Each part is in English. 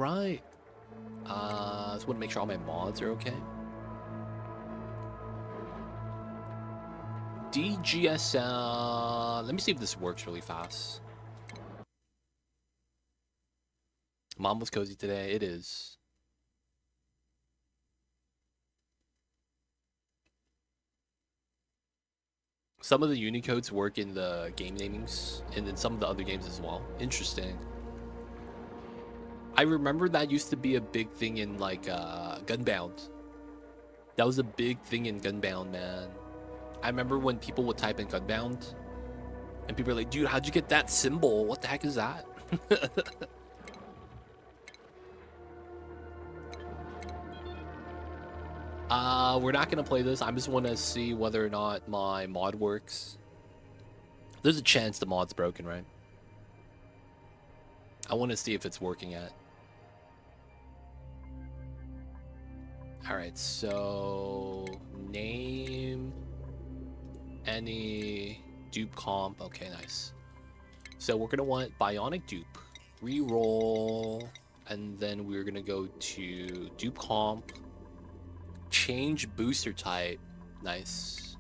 right. Just want to make sure all my mods are okay. DGSL. Let me see if this works really fast. Mom was cozy today. It is. Some of the Unicodes work in the game namings, and then some of the other games as well. Interesting. I remember that used to be a big thing in like Gunbound. That was a big thing in Gunbound, man. I remember when people would type in Gunbound, and people are like, dude, how'd you get that symbol? What the heck is that? We're not gonna play this. I just want to see whether or not my mod works. There's a chance the mod's broken, right? I want to see if it's working yet. All right, so name any dupe comp. Okay, nice. So we're gonna want Bionic dupe, reroll, and then we're gonna go to dupe comp, change booster type. Nice.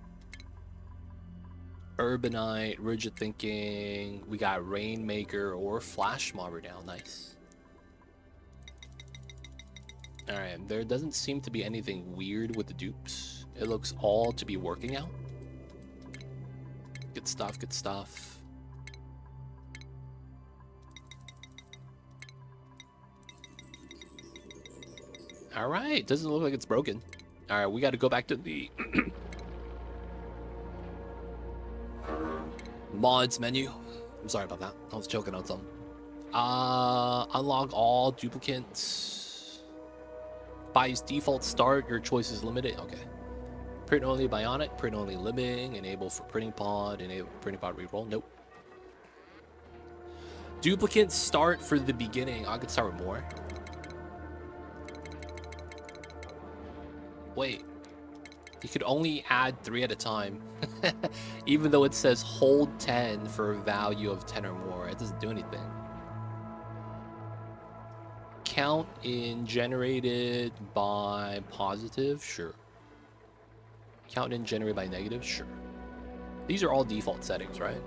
Urbanite, rigid thinking. We got Rainmaker or Flash Mobber now. Nice. All right, there doesn't seem to be anything weird with the dupes. It looks all to be working out. Good stuff, good stuff. All right, doesn't look like it's broken. All right, we got to go back to the mods menu. I'm sorry about that. I was choking on something. Unlock all duplicates. By default start, your choice is limited. Okay. Print only Bionic, print only living, enable for printing pod, enable printing pod reroll. Nope. Duplicate start for the beginning. I could start with more. Wait. You could only add 3 at a time. Even though it says hold 10 for a value of 10 or more. It doesn't do anything. Count in generated by positive? Sure. Count in generated by negative? Sure. These are all default settings, right?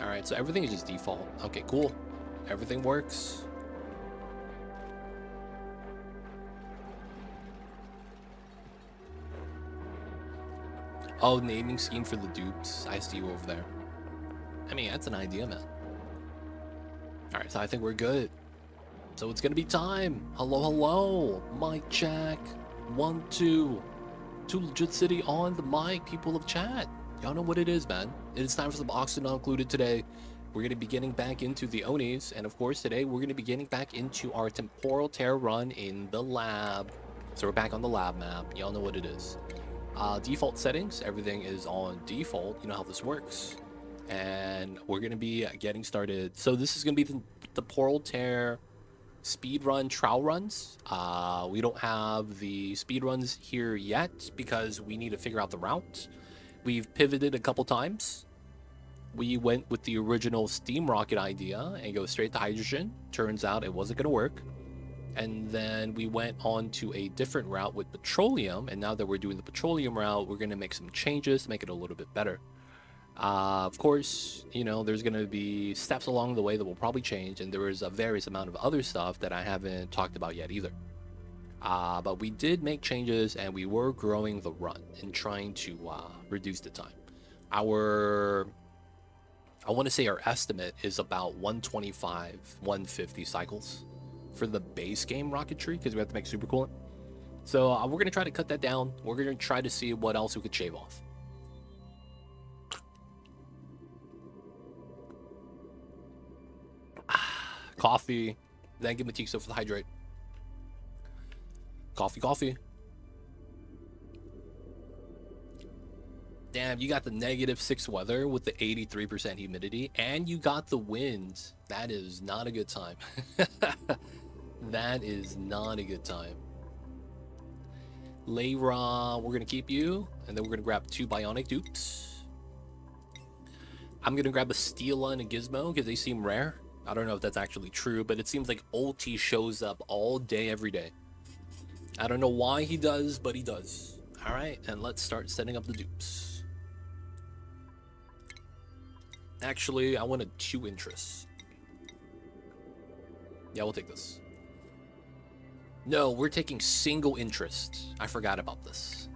Alright, so everything is just default. Okay, cool. Everything works. Oh, naming scheme for the dupes. I see you over there. I mean, that's an idea, man. Alright, so I think we're good. So it's gonna be time. Hello, hello. Mic check. 1, 2. 2 Legit City on the mic, people of chat. Y'all know what it is, man. It is time for the box to not included today. We're gonna be getting back into the Onis, and of course today we're gonna be getting back into our Temporal Tear run in the lab. So we're back on the lab map. Y'all know what it is. Default settings, everything is on default. You know how this works. And we're going to be getting started. So this is going to be the Temporal Tear speed run trial runs. We don't have the speed runs here yet because we need to figure out the route. We've pivoted a couple times. We went with the original steam rocket idea and go straight to hydrogen. Turns out it wasn't going to work. And then we went on to a different route with petroleum, and now that we're doing the petroleum route, we're going to make some changes to make it a little bit better. Of course, you know, there's going to be steps along the way that will probably change, and there is a various amount of other stuff that I haven't talked about yet either. But we did make changes, and we were growing the run and trying to reduce the time. I want to say our estimate is about 125, 150 cycles for the base game Rocketry, because we have to make super coolant. So we're going to try to cut that down. We're going to try to see what else we could shave off. Coffee. Then give Matixo for the hydrate. Coffee, coffee. Damn, you got the -6 weather with the 83% humidity, and you got the wind. That is not a good time. That is not a good time. Layra, we're going to keep you, and then we're going to grab 2 Bionic dupes. I'm gonna grab a Steela and a Gizmo because they seem rare. I don't know if that's actually true, but it seems like Ulti shows up all day, every day. I don't know why he does, but he does. All right, and let's start setting up the dupes. Actually, I wanted 2 interests. Yeah, we'll take this. No, we're taking single interest. I forgot about this.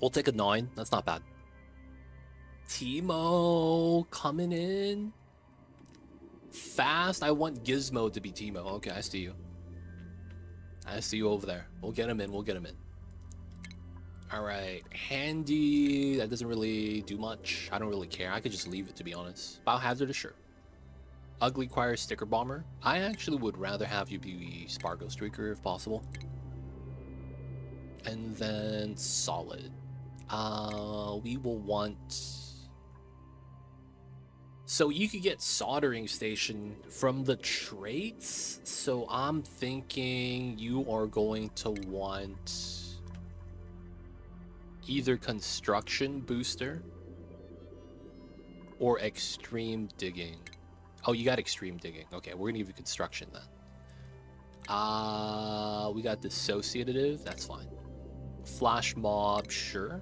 We'll take a 9. That's not bad. Teemo coming in. Fast. I want Gizmo to be Teemo. Okay, I see you. I see you over there. We'll get him in. We'll get him in. All right. Handy. That doesn't really do much. I don't really care. I could just leave it, to be honest. Biohazardous, sure. Ugly Choir Sticker Bomber. I actually would rather have you be Spargo Streaker if possible. And then Solid. We will want... So you could get Soldering Station from the traits. So I'm thinking you are going to want either Construction Booster or Extreme Digging. Oh, you got Extreme Digging. Okay, we're gonna give you Construction then. We got Dissociative. That's fine. Flash Mob, sure.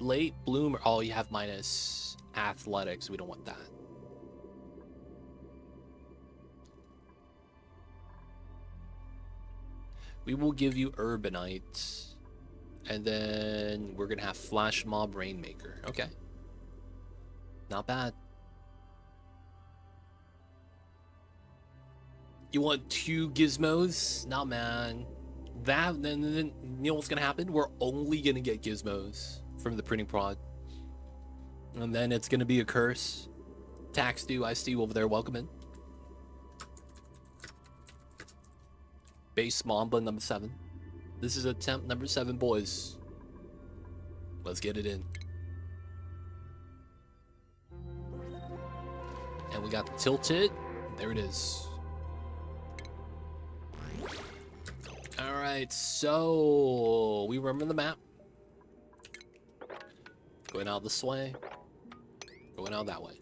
Late Bloomer. Oh, you have minus Athletics. We don't want that. We will give you Urbanite. And then we're going to have Flash Mob Rainmaker. Okay. Not bad. You want 2 Gizmos? Nah, man. Then you know what's going to happen? We're only going to get Gizmos from the printing prod. And then it's going to be a curse. Tax due, I see you over there. Welcome in. Base Mamba number 7. This is attempt number 7, boys. Let's get it in. And we got the Tilted. There it is. Alright, so we remember the map. Going out this way. Going out that way.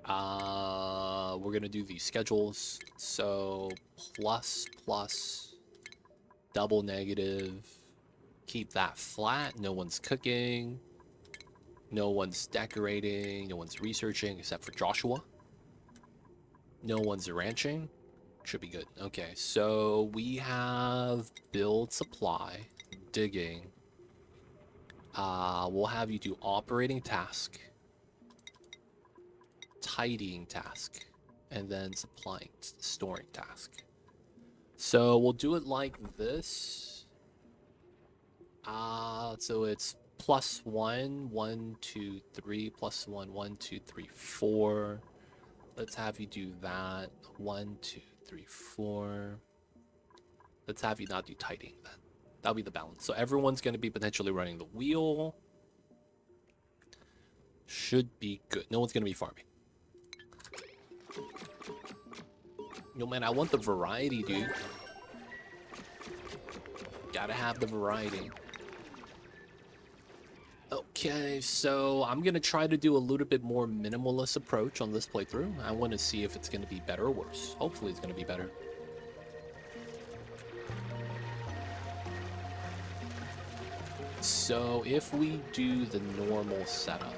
We're gonna do these schedules. So plus, double negative. Keep that flat. No one's cooking. No one's decorating. No one's researching except for Joshua. No one's ranching. Should be good. Okay, so we have build supply, digging. We'll have you do operating task, tidying task, and then supplying, storing task. So we'll do it like this. So it's +1, 1, 2, 3, +1, 1, 2, 3, 4. Let's have you do that. 1, 2, 3, 4. Let's have you not do tidying then. That'll be the balance. So everyone's going to be potentially running the wheel. Should be good. No one's going to be farming. Yo, man, I want the variety, dude. Gotta have the variety. Okay, so I'm going to try to do a little bit more minimalist approach on this playthrough. I want to see if it's going to be better or worse. Hopefully it's going to be better. So if we do the normal setup,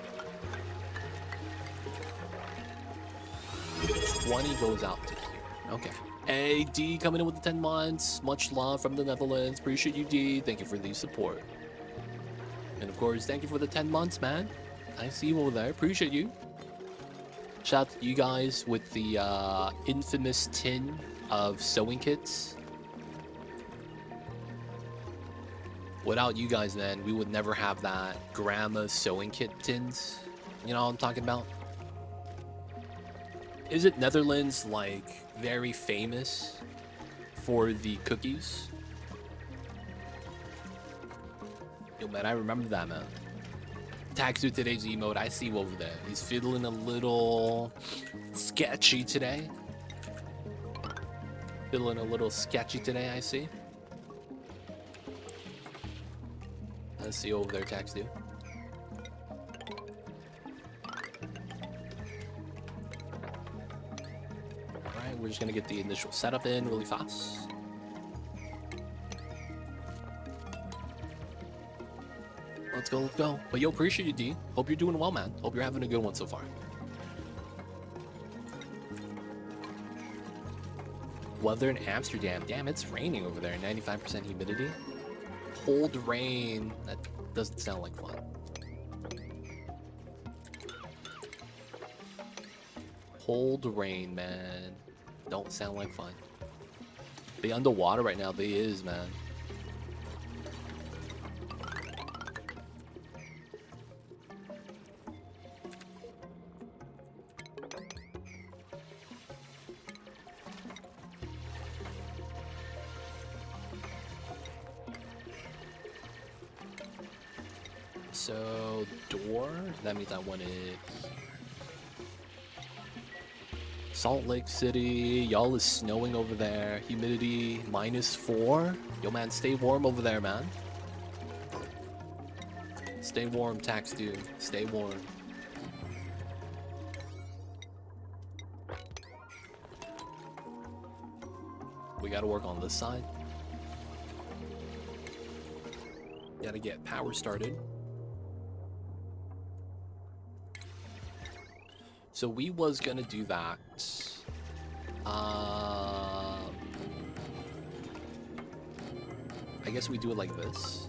20 goes out to here. Okay. Hey, D coming in with the 10 months. Much love from the Netherlands. Appreciate you, D. Thank you for the support. And of course, thank you for the 10 months, man. I see you over there. Appreciate you. Shout out to you guys with the infamous tin of sewing kits. Without you guys, man, we would never have that grandma sewing kit tins. You know what I'm talking about? Isn't Netherlands, like, very famous for the cookies? Yo, man, I remember that, man. Taxu today's emote, I see you over there. He's feeling a little sketchy today. Feeling a little sketchy today, I see. Let's see over there, tax dude. Alright, we're just gonna get the initial setup in really fast. Let's go, let's go. But yo, appreciate you, D. Hope you're doing well, man. Hope you're having a good one so far. Weather in Amsterdam. Damn, it's raining over there. 95% humidity. Cold rain. That doesn't sound like fun. Cold rain, man. Don't sound like fun. They underwater right now. They is, man. So, door, that means I want it here. Salt Lake City, y'all is snowing over there. Humidity -4. Yo, man, stay warm over there, man. Stay warm, tax dude. Stay warm. We gotta work on this side. Gotta get power started. So we was gonna do that. I guess we do it like this.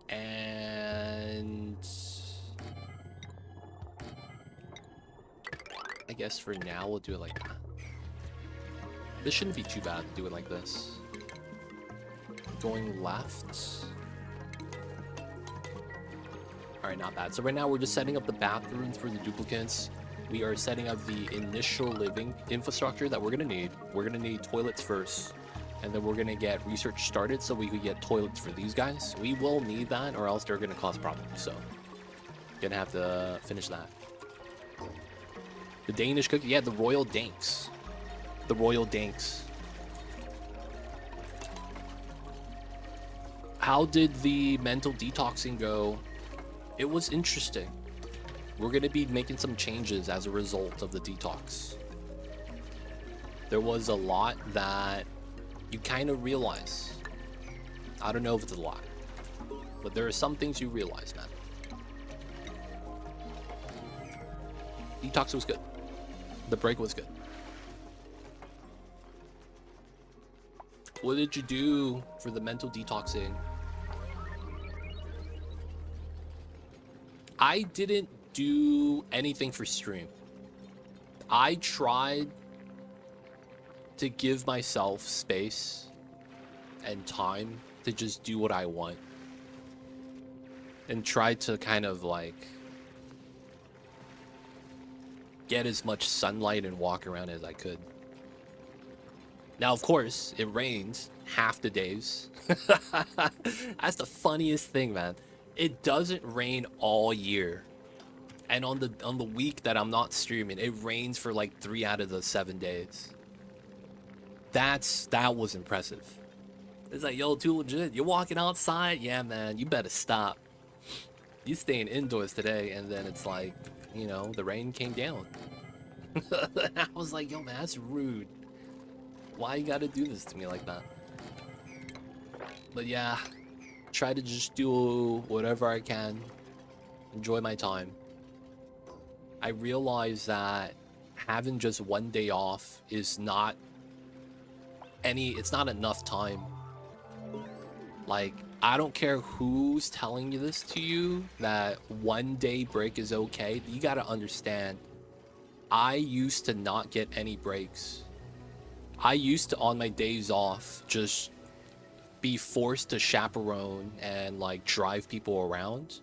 And I guess for now we'll do it like that. This shouldn't be too bad to do it like this. Going left. Alright, not bad. So right now we're just setting up the bathrooms for the duplicates. We are setting up the initial living infrastructure that we're going to need. We're going to need toilets first. And then we're going to get research started so we could get toilets for these guys. We will need that or else they're going to cause problems. So, going to have to finish that. The Danish cookie. Yeah, the Royal Danks. The Royal Danks. How did the mental detoxing go? It was interesting. We're going to be making some changes as a result of the detox. There was a lot that you kind of realize. I don't know if it's a lot, but there are some things you realize, man. Detox was good. The break was good. What did you do for the mental detoxing? I didn't do anything for stream. I tried to give myself space and time to just do what I want. And try to kind of like get as much sunlight and walk around as I could. Now, of course, it rains half the days. That's the funniest thing, man. It doesn't rain all year. And on the week that I'm not streaming, it rains for like 3 out of the 7 days. That was impressive. It's like, yo, too legit. You're walking outside? Yeah, man, you better stop. You staying indoors today, and then it's like, you know, the rain came down. I was like, yo, man, that's rude. Why you gotta do this to me like that? But yeah, try to just do whatever I can. Enjoy my time. I realize that having just 1 day off is not it's not enough time. Like, I don't care who's telling you this to you, that 1 day break is okay. You gotta understand, I used to not get any breaks. I used to, on my days off, just be forced to chaperone and like drive people around.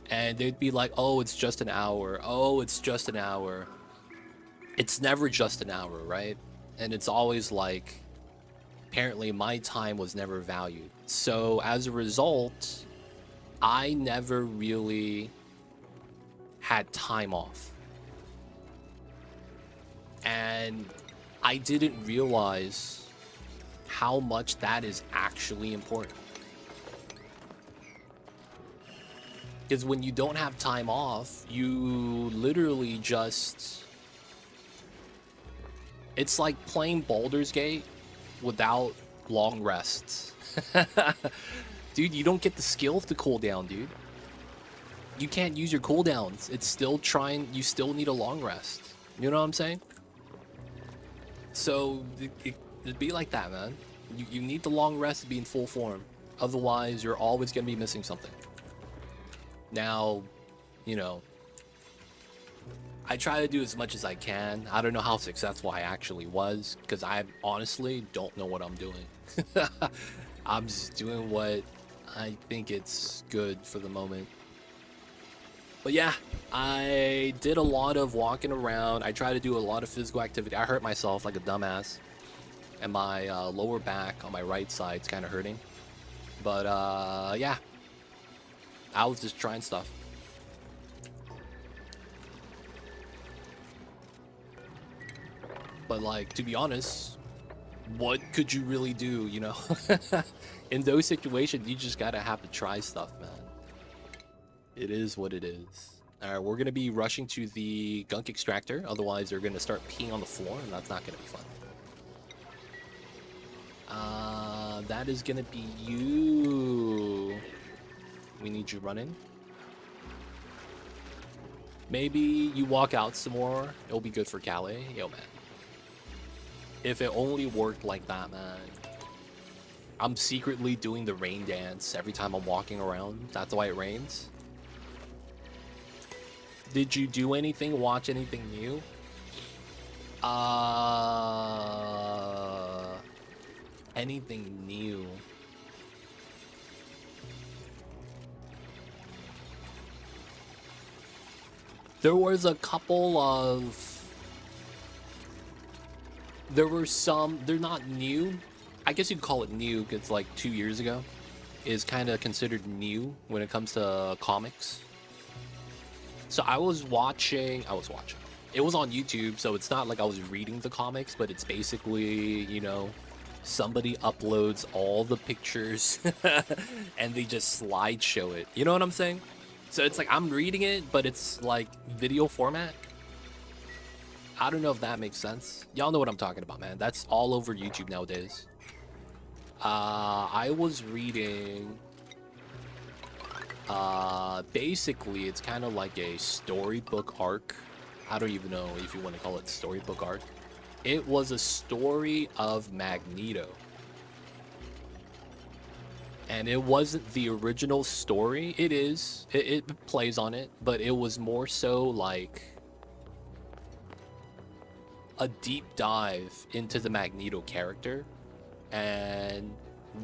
And they'd be like, oh, it's just an hour. Oh, it's just an hour. It's never just an hour, right? And it's always like, apparently my time was never valued. So as a result, I never really had time off. And I didn't realize how much that is actually important. Because when you don't have time off, you literally just... It's like playing Baldur's Gate without long rests. Dude, you don't get the skill to cool down, dude. You can't use your cooldowns. It's still trying... You still need a long rest. You know what I'm saying? So, it'd be like that, man. You need the long rest to be in full form. Otherwise, you're always going to be missing something. Now, you know, I try to do as much as I can. I don't know how successful I actually was, because I honestly don't know what I'm doing. I'm just doing what I think it's good for the moment. But yeah, I did a lot of walking around. I tried to do a lot of physical activity. I hurt myself like a dumbass. And my lower back on my right side's kind of hurting. But yeah, I was just trying stuff. But like, to be honest, what could you really do, you know? In those situations, you just gotta have to try stuff, man. It is what it is. Alright, we're gonna be rushing to the gunk extractor. Otherwise, they're gonna start peeing on the floor, and that's not gonna be fun. That is gonna be you. We need you running. Maybe you walk out some more. It'll be good for Calais. Yo, man. If it only worked like that, man. I'm secretly doing the rain dance every time I'm walking around. That's why it rains. Did you do anything? Watch anything new? Anything new? There was a couple of... There were some... They're not new. I guess you could call it new because like 2 years ago is kind of considered new when it comes to comics. So I was watching... It was on YouTube, so it's not like I was reading the comics, but it's basically, you know, somebody uploads all the pictures and they just slideshow it. You know what I'm saying? So it's like I'm reading it, but it's like video format. I don't know if that makes sense. Y'all know what I'm talking about, man. That's all over YouTube nowadays. I was reading... basically, it's kind of like a storybook arc. I don't even know if you want to call it storybook arc. It was a story of Magneto. And it wasn't the original story. It is. It plays on it. But it was more so like a deep dive into the Magneto character. And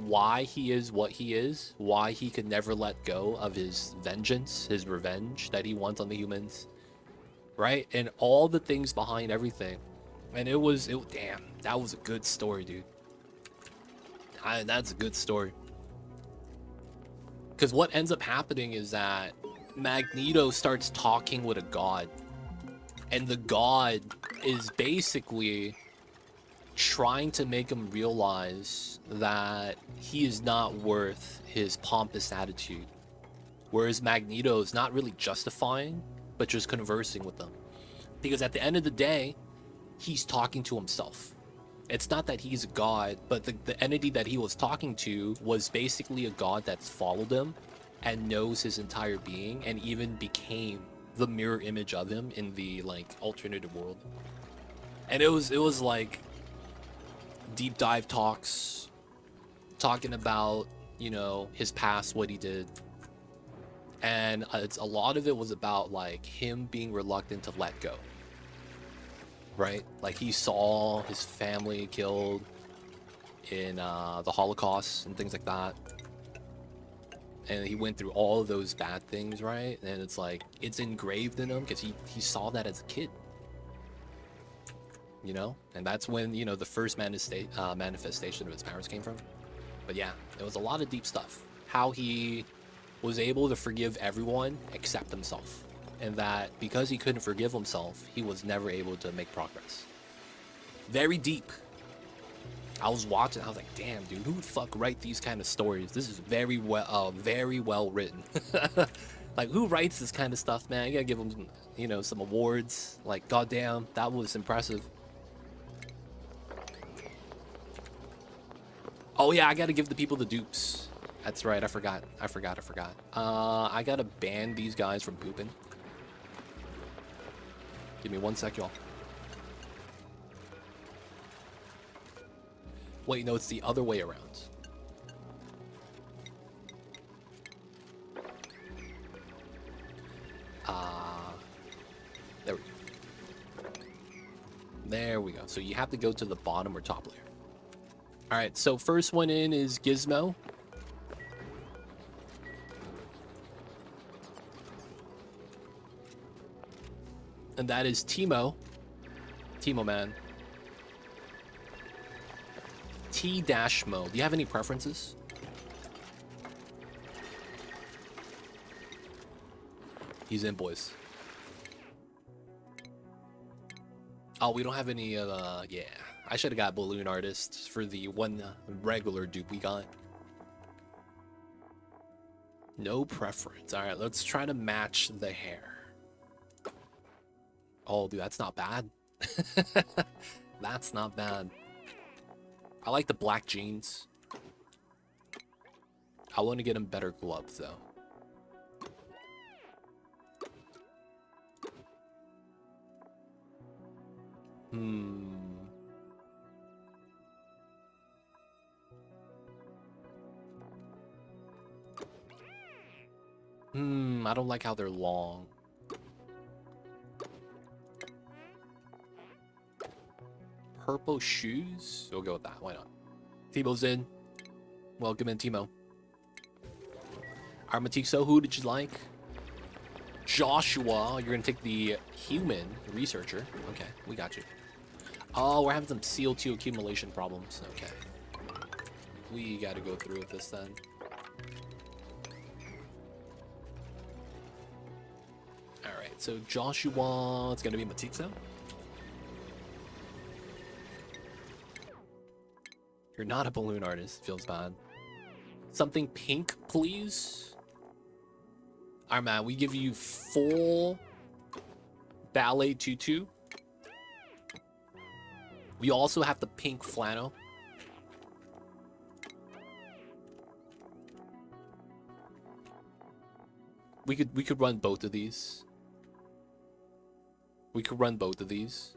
why he is what he is. Why he could never let go of his vengeance, his revenge that he wants on the humans. Right? And all the things behind everything. And damn, that was a good story, dude. That's a good story. Because what ends up happening is that Magneto starts talking with a god. And the god is basically trying to make him realize that he is not worth his pompous attitude. Whereas Magneto is not really justifying, but just conversing with them. Because at the end of the day, he's talking to himself. It's not that he's a god, but the entity that he was talking to was basically a god that's followed him and knows his entire being and even became the mirror image of him in the like alternative world. And it was like deep dive talks talking about, you know, his past, what he did. And a lot of it was about like him being reluctant to let go. Right? Like he saw his family killed in the Holocaust and things like that. And he went through all of those bad things, right? And it's like, it's engraved in him because he saw that as a kid. You know? And that's when, you know, the first manifestation of his powers came from. But yeah, it was a lot of deep stuff. How he was able to forgive everyone except himself. And that because he couldn't forgive himself, he was never able to make progress. Very deep. I was watching, I was like, damn, dude, who would fuck write these kind of stories? This is very well written. Like, who writes this kind of stuff, man? You gotta give them, you know, some awards. Like, goddamn, that was impressive. Oh yeah, I gotta give the people the dupes. That's right, I forgot. I gotta ban these guys from pooping. Give me 1 sec, y'all. Wait, no, it's the other way around. There we go. There we go. So you have to go to the bottom or top layer. All right, so first one in is Gizmo. And that is Timo. Timo, man. T-Mo. Do you have any preferences? He's in, boys. Oh, we don't have any, yeah. I should have got Balloon Artist for the one regular dupe we got. No preference. All right, let's try to match the hair. Oh, dude, that's not bad. That's not bad. I like the black jeans. I want to get him better gloves, though. I don't like how they're long. Purple shoes? We'll go with that. Why not? Timo's in. Welcome in, Timo. Armatixo, who did you like? Joshua, you're gonna take the human researcher. Okay, we got you. Oh, we're having some CO2 accumulation problems. Okay. We gotta go through with this then. Alright, so Joshua, it's gonna be Matixo. You're not a balloon artist. Feels bad. Something pink, please. Alright, man. We give you full ballet tutu. We also have the pink flannel. We could run both of these. We could run both of these.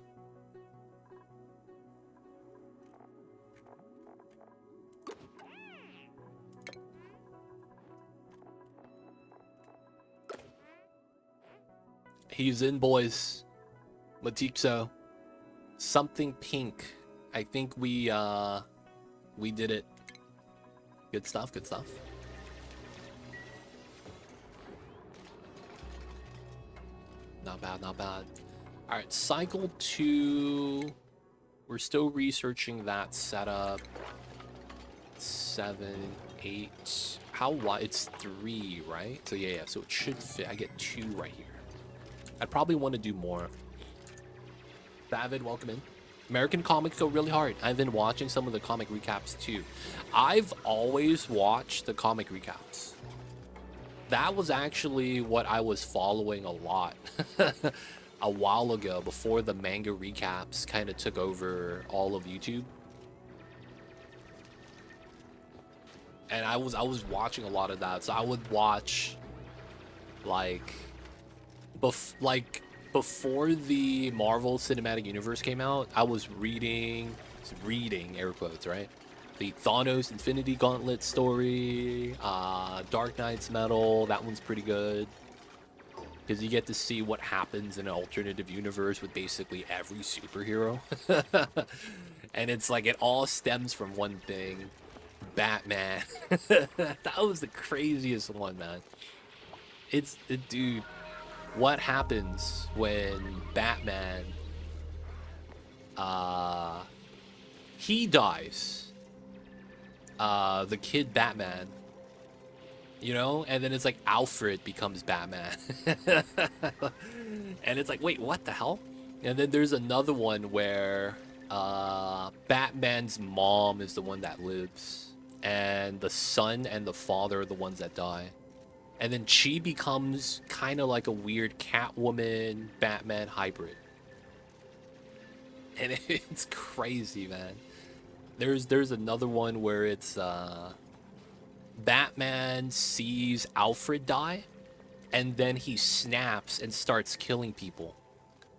He's in, boys. Matixo. Something pink. I think we did it. Good stuff, good stuff. Not bad, not bad. All right, cycle 2. We're still researching that setup. 7, 8. How wide? It's 3, right? So yeah, so it should fit. I get 2 right here. I'd probably want to do more. David, welcome in. American comics go really hard. I've been watching some of the comic recaps too. I've always watched the comic recaps. That was actually what I was following a lot a while ago, before the manga recaps kind of took over all of YouTube. And I was watching a lot of that. So I would watch like before the Marvel Cinematic Universe came out, I was reading air quotes, right? The Thanos Infinity Gauntlet story, Dark Knight's Metal, that one's pretty good. Because you get to see what happens in an alternative universe with basically every superhero. And it's like, it all stems from one thing. Batman. That was the craziest one, man. Dude, what happens when Batman, he dies? The kid Batman, you know, and then it's like Alfred becomes Batman. And it's like, wait, what the hell? And then there's another one where Batman's mom is the one that lives, and the son and the father are the ones that die. And then she becomes kind of like a weird Catwoman Batman hybrid. And it's crazy, man. There's another one where it's Batman sees Alfred die, and then he snaps and starts killing people.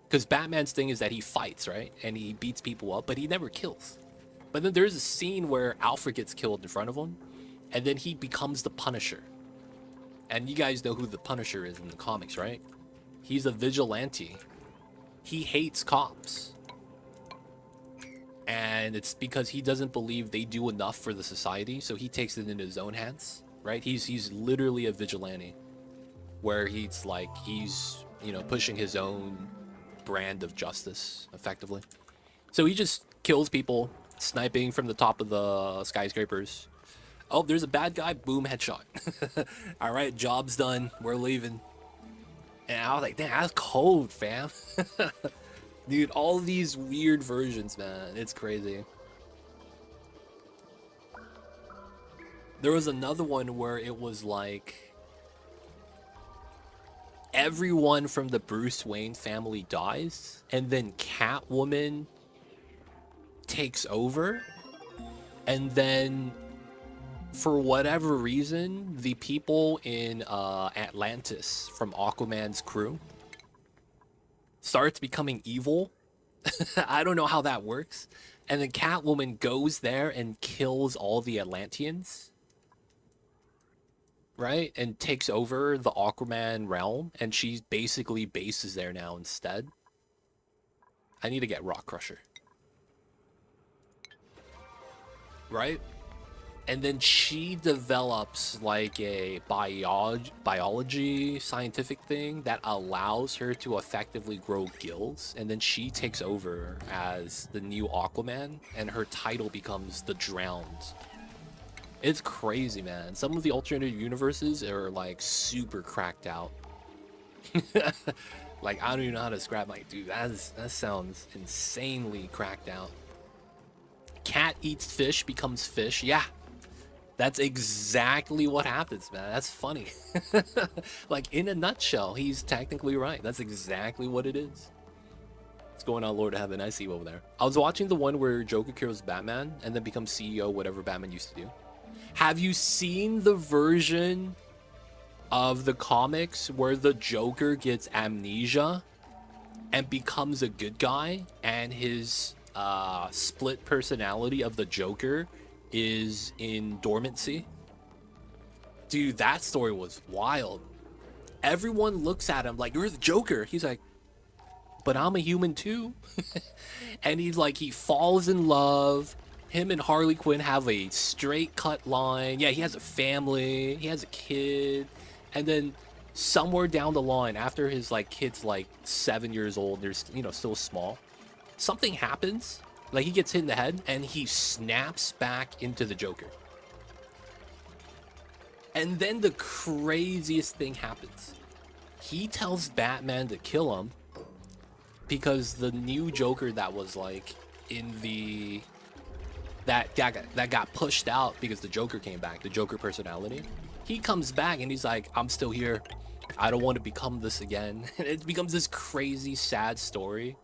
Because Batman's thing is that he fights, right? And he beats people up, but he never kills. But then there's a scene where Alfred gets killed in front of him, and then he becomes the Punisher. And you guys know who the Punisher is in the comics, right? He's a vigilante. He hates cops. And it's because he doesn't believe they do enough for the society, so he takes it into his own hands, right? He's literally a vigilante, where he's like, you know, pushing his own brand of justice, effectively. So he just kills people, sniping from the top of the skyscrapers. Oh, there's a bad guy, boom, headshot. All right, job's done, we're leaving. And I was like, damn, that's cold, fam. Dude, all these weird versions, man. It's crazy. There was another one where it was like everyone from the Bruce Wayne family dies, and then Catwoman takes over, and then for whatever reason, the people in Atlantis from Aquaman's crew starts becoming evil. I don't know how that works. And then Catwoman goes there and kills all the Atlanteans, right? And takes over the Aquaman realm, and she basically bases there now instead. I need to get Rock Crusher. Right? And then she develops like a biology scientific thing that allows her to effectively grow gills, and then she takes over as the new Aquaman, and her title becomes the Drowned. It's crazy, man. Some of the alternate universes are like super cracked out. Like, I don't even know how to describe. Like, dude, that sounds insanely cracked out. Cat eats fish, becomes fish. Yeah, that's exactly what happens, man. That's funny. Like, in a nutshell, he's technically right. That's exactly what it is. What's going on, Lord of Heaven? I see you over there. I was watching the one where Joker kills Batman and then becomes CEO, whatever Batman used to do. Have you seen the version of the comics where the Joker gets amnesia and becomes a good guy, and his split personality of the Joker is in dormancy? Dude, that story was wild. Everyone looks at him like, you're the Joker. He's like, but I'm a human too. And he's like, he falls in love. Him and Harley Quinn have a straight cut line. Yeah, he has a family. He has a kid. And then somewhere down the line, after his like kid's like 7 years old, they're, you know, still small, something happens. Like, he gets hit in the head and he snaps back into the Joker. And then the craziest thing happens. He tells Batman to kill him because the new Joker that was like in the that got pushed out because the Joker came back, the Joker personality. He comes back and he's like, I'm still here. I don't want to become this again. And it becomes this crazy sad story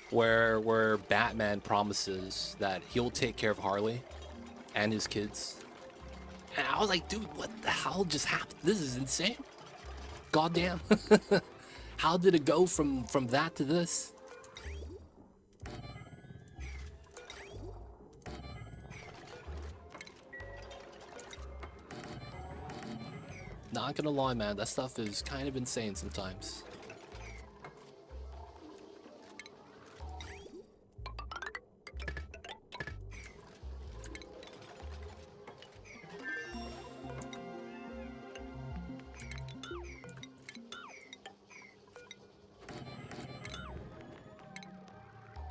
where Batman promises that he'll take care of Harley and his kids. And I was like, dude, what the hell just happened? This is insane. Goddamn. How did it go from that to this? Not gonna lie, man, that stuff is kind of insane sometimes.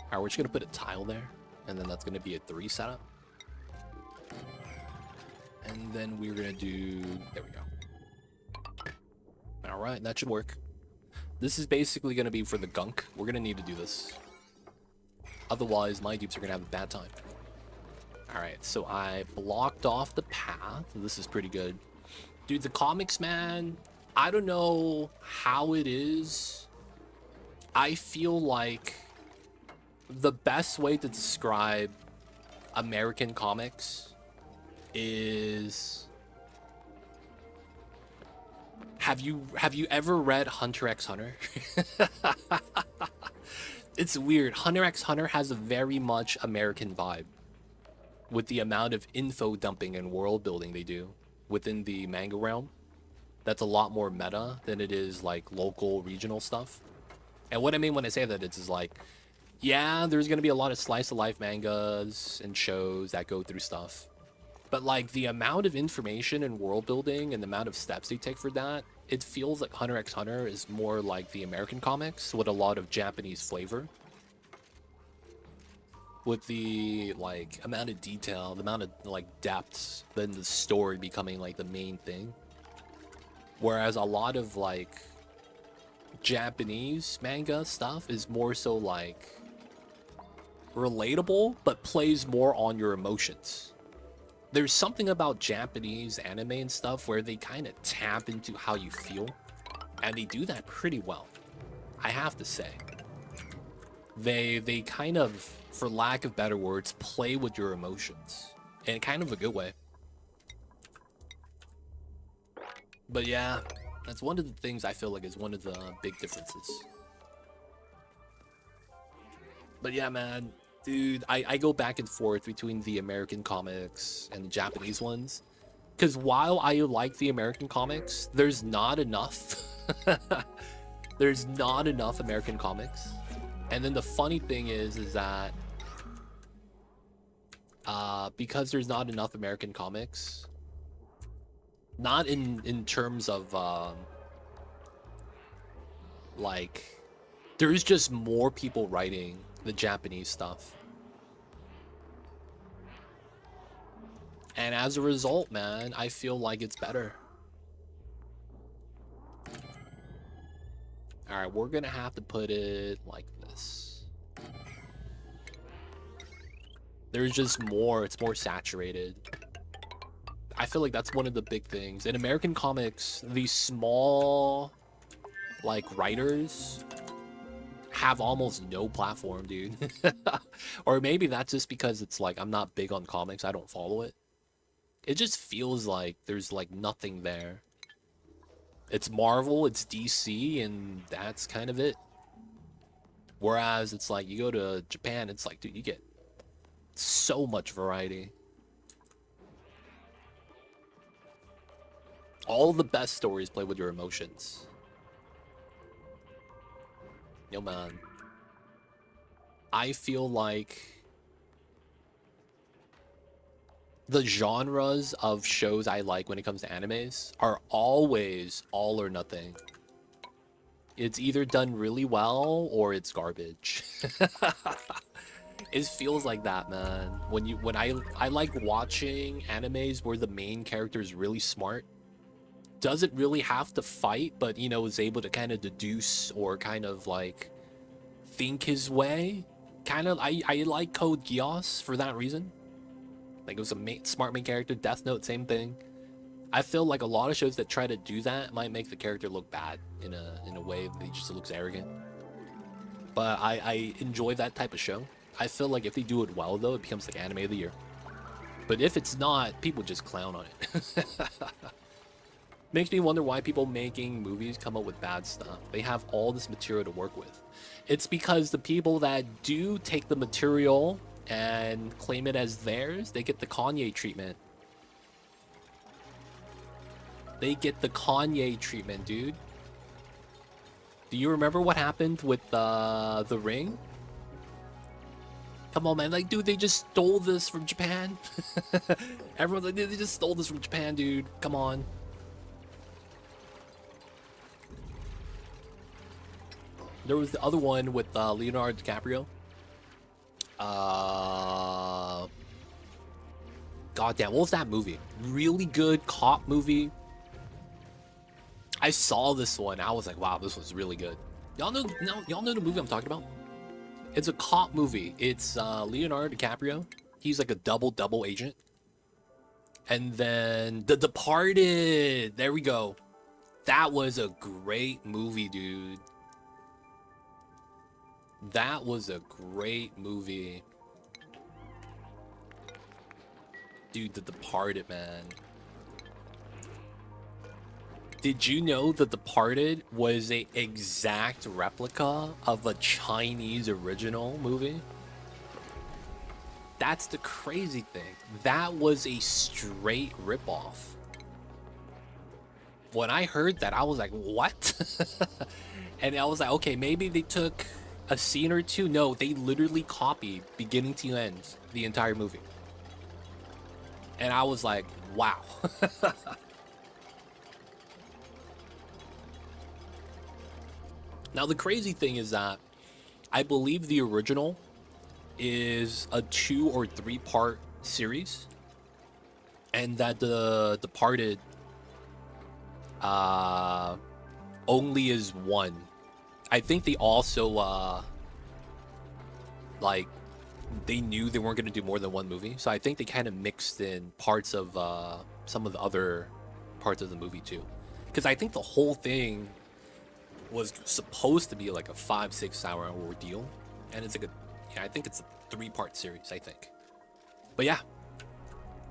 Alright, we're just gonna put a tile there, and then that's gonna be a 3 setup. And then we're gonna do, there we go. Alright, that should work. This is basically gonna be for the gunk. We're gonna need to do this. Otherwise, my dupes are gonna have a bad time. Alright, so I blocked off the path. This is pretty good. Dude, the comics, man, I don't know how it is. I feel like the best way to describe American comics is... Have you ever read Hunter x Hunter? It's weird. Hunter x Hunter has a very much American vibe with the amount of info dumping and world building they do within the manga realm. That's a lot more meta than it is like local regional stuff. And what I mean when I say that is like, yeah, there's gonna be a lot of slice of life mangas and shows that go through stuff, but like the amount of information and world building and the amount of steps they take for that, it feels like Hunter x Hunter is more like the American comics with a lot of Japanese flavor. With the like amount of detail, the amount of like depth, then the story becoming like the main thing. Whereas a lot of like Japanese manga stuff is more so like relatable, but plays more on your emotions. There's something about Japanese anime and stuff where they kind of tap into how you feel, and they do that pretty well, I have to say. They kind of, for lack of better words, play with your emotions in kind of a good way. But yeah, that's one of the things I feel like is one of the big differences. But yeah, man, dude, I go back and forth between the American comics and the Japanese ones. Because while I like the American comics, there's not enough. There's not enough American comics. And then the funny thing is that because there's not enough American comics, not in terms of like, there's just more people writing the Japanese stuff. And as a result, man, I feel like it's better. Alright, we're gonna have to put it like this. There's just more, it's more saturated. I feel like that's one of the big things. In American comics, these small, like, writers have almost no platform, dude. Or maybe that's just because it's like, I'm not big on comics, I don't follow it. It just feels like there's, like, nothing there. It's Marvel, it's DC, and that's kind of it. Whereas it's like, you go to Japan, it's like, dude, you get so much variety. All the best stories play with your emotions. Yo, man. I feel like the genres of shows I like when it comes to animes are always all or nothing. It's either done really well or it's garbage. It feels like that, man. When I like watching animes where the main character is really smart, doesn't really have to fight, but you know, is able to kind of deduce or kind of like think his way. Kind of, I like Code Geass for that reason. Like, it was a smart main character. Death Note, same thing. I feel like a lot of shows that try to do that might make the character look bad in a way that he just looks arrogant. But I enjoy that type of show. I feel like if they do it well, though, it becomes like anime of the year. But if it's not, people just clown on it. Makes me wonder why people making movies come up with bad stuff. They have all this material to work with. It's because the people that do take the material and claim it as theirs, they get the Kanye treatment. They get the Kanye treatment, dude. Do you remember what happened with The Ring? Come on, man. Like, dude, they just stole this from Japan. Everyone's like, they just stole this from Japan, dude. Come on. There was the other one with Leonardo DiCaprio. Goddamn, what was that movie? Really good cop movie. I saw this one. I was like, wow, this was really good. Y'all know the movie I'm talking about? It's a cop movie. It's Leonardo DiCaprio. He's like a double agent. And then The Departed. There we go. That was a great movie, dude. That was a great movie. Dude, The Departed, man. Did you know The Departed was a exact replica of a Chinese original movie? That's the crazy thing. That was a straight ripoff. When I heard that, I was like, what? And I was like, okay, maybe they took a scene or two. No, they literally copied beginning to end the entire movie. And I was like, wow. Now, the crazy thing is that I believe the original is a 2 or 3 part series, and that The Departed only is 1. I think they also like they knew they weren't going to do more than 1 movie, so I think they kind of mixed in parts of some of the other parts of the movie too, because I think the whole thing was supposed to be like a 5-6 hour ordeal, and it's like I think it's a 3-part series, I think. But yeah,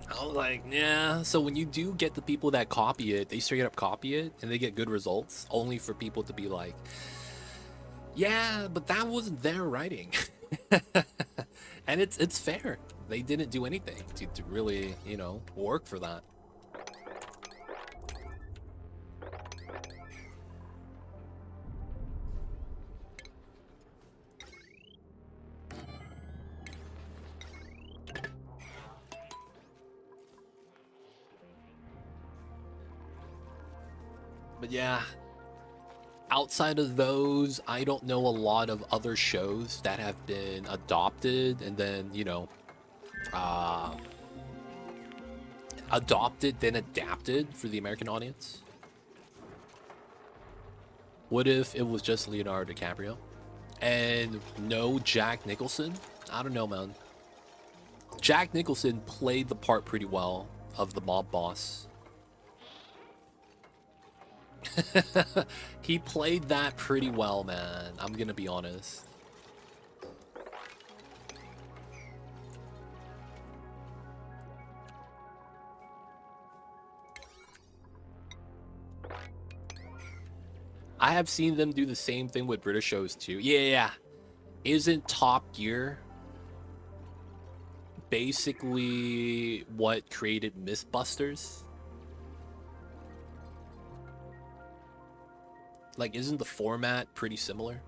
I was like, yeah. So when you do get the people that copy it, they straight up copy it and they get good results, only for people to be like, yeah, but that wasn't their writing. And it's fair. They didn't do anything to really, you know, work for that. But yeah, outside of those, I don't know a lot of other shows that have been adopted and then, you know, adopted then adapted for the American audience. What if it was just Leonardo DiCaprio and no Jack Nicholson? I don't know, man. Jack Nicholson played the part pretty well of the mob boss. He played that pretty well, man. I'm gonna be honest. I have seen them do the same thing with British shows too. Yeah. Isn't Top Gear basically what created Mythbusters? Like, isn't the format pretty similar?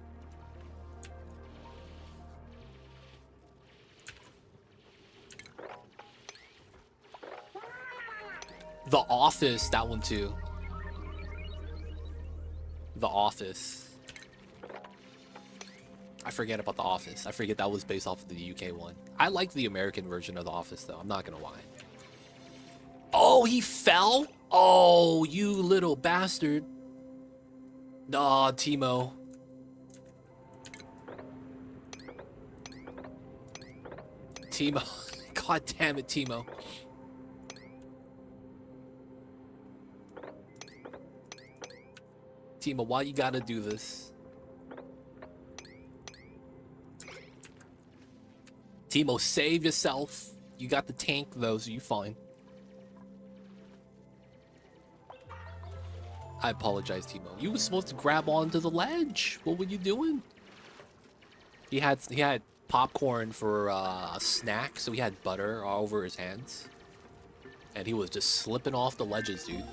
The Office, that one too. The Office. I forget about The Office. I forget that was based off of the UK one. I like the American version of The Office, though. I'm not gonna lie. Oh, he fell? Oh, you little bastard. Aw, Timo. Timo. God damn it, Timo. Timo, why you gotta do this? Timo, save yourself. You got the tank, though, so you're fine. I apologize, Timo. You were supposed to grab onto the ledge. What were you doing? He had popcorn for a snack, so he had butter all over his hands. And he was just slipping off the ledges, dude.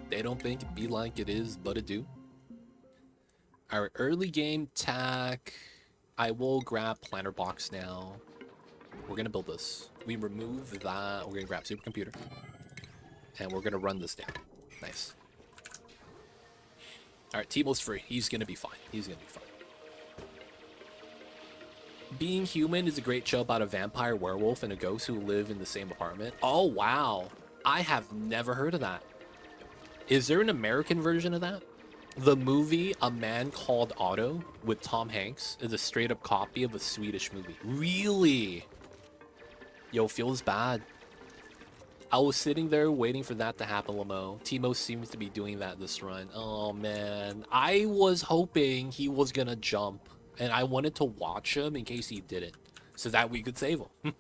They don't think it be like it is, but it do. Our early game tack. I will grab planner box now. We're gonna build this. We remove that. We're gonna grab supercomputer. And we're gonna run this down. Nice. Alright, Timo's free. He's gonna be fine. He's gonna be fine. Being Human is a great show about a vampire, werewolf, and a ghost who live in the same apartment. Oh, wow. I have never heard of that. Is there an American version of that? The movie A Man Called Otto with Tom Hanks is a straight up copy of a Swedish movie. Really? Yo, feels bad. I was sitting there waiting for that to happen, Lamo. Timo seems to be doing that this run. Oh, man. I was hoping he was going to jump, and I wanted to watch him in case he didn't, so that we could save him.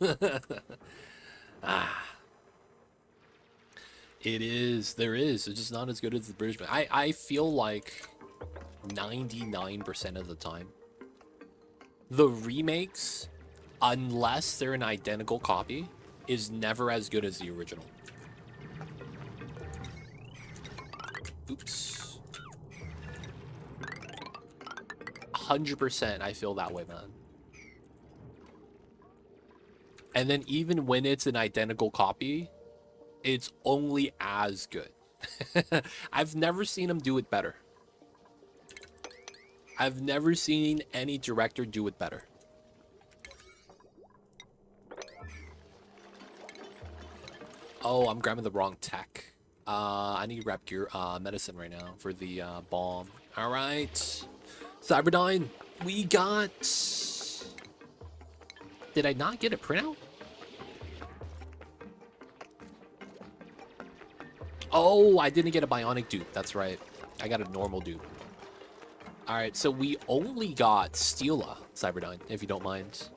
It is. There is. It's just not as good as the British. I feel like 99% of the time, the remakes, unless they're an identical copy, is never as good as the original. Oops. 100% I feel that way, man. And then even when it's an identical copy, it's only as good. I've never seen him do it better. I've never seen any director do it better. Oh, I'm grabbing the wrong tech. I need to grab gear, medicine right now for the bomb. All right, Cyberdyne, we got. Did I not get a printout? Oh, I didn't get a Bionic dupe. That's right. I got a normal dupe. All right, so we only got Steela, Cyberdyne, if you don't mind.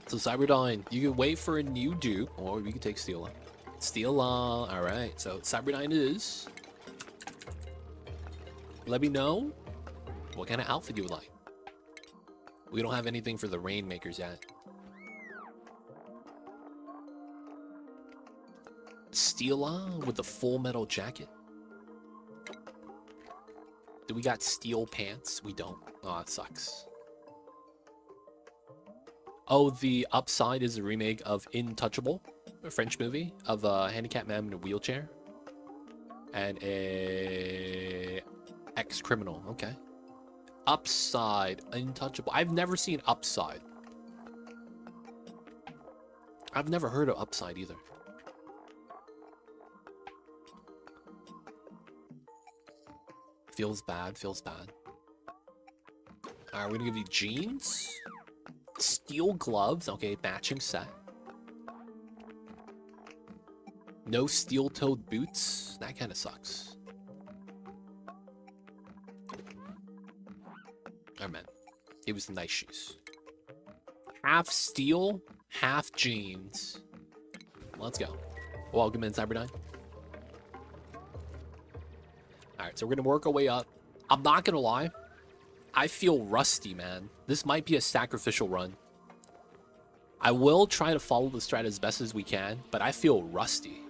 So Cyberdyne, you can wait for a new dupe, or we can take Steela. Steela, all right. So Cyberdyne it is. Let me know what kind of outfit you would like. We don't have anything for the Rainmakers yet. Steela with the full metal jacket. Do we got steel pants? We don't. Oh, that sucks. Oh, the Upside is a remake of Intouchable, a French movie of a handicapped man in a wheelchair. And a ex-criminal. Okay. Upside, Untouchable. I've never seen Upside. I've never heard of Upside either. Feels bad, feels bad. Alright, we're gonna give you jeans. Steel gloves, okay, matching set. No steel-toed boots. That kind of sucks. Oh man, it was nice shoes. Half steel, half jeans. Let's go. Welcome in, Cyberdyne. Alright, so we're gonna work our way up. I'm not gonna lie. I feel rusty, man. This might be a sacrificial run. I will try to follow the strat as best as we can, but I feel rusty.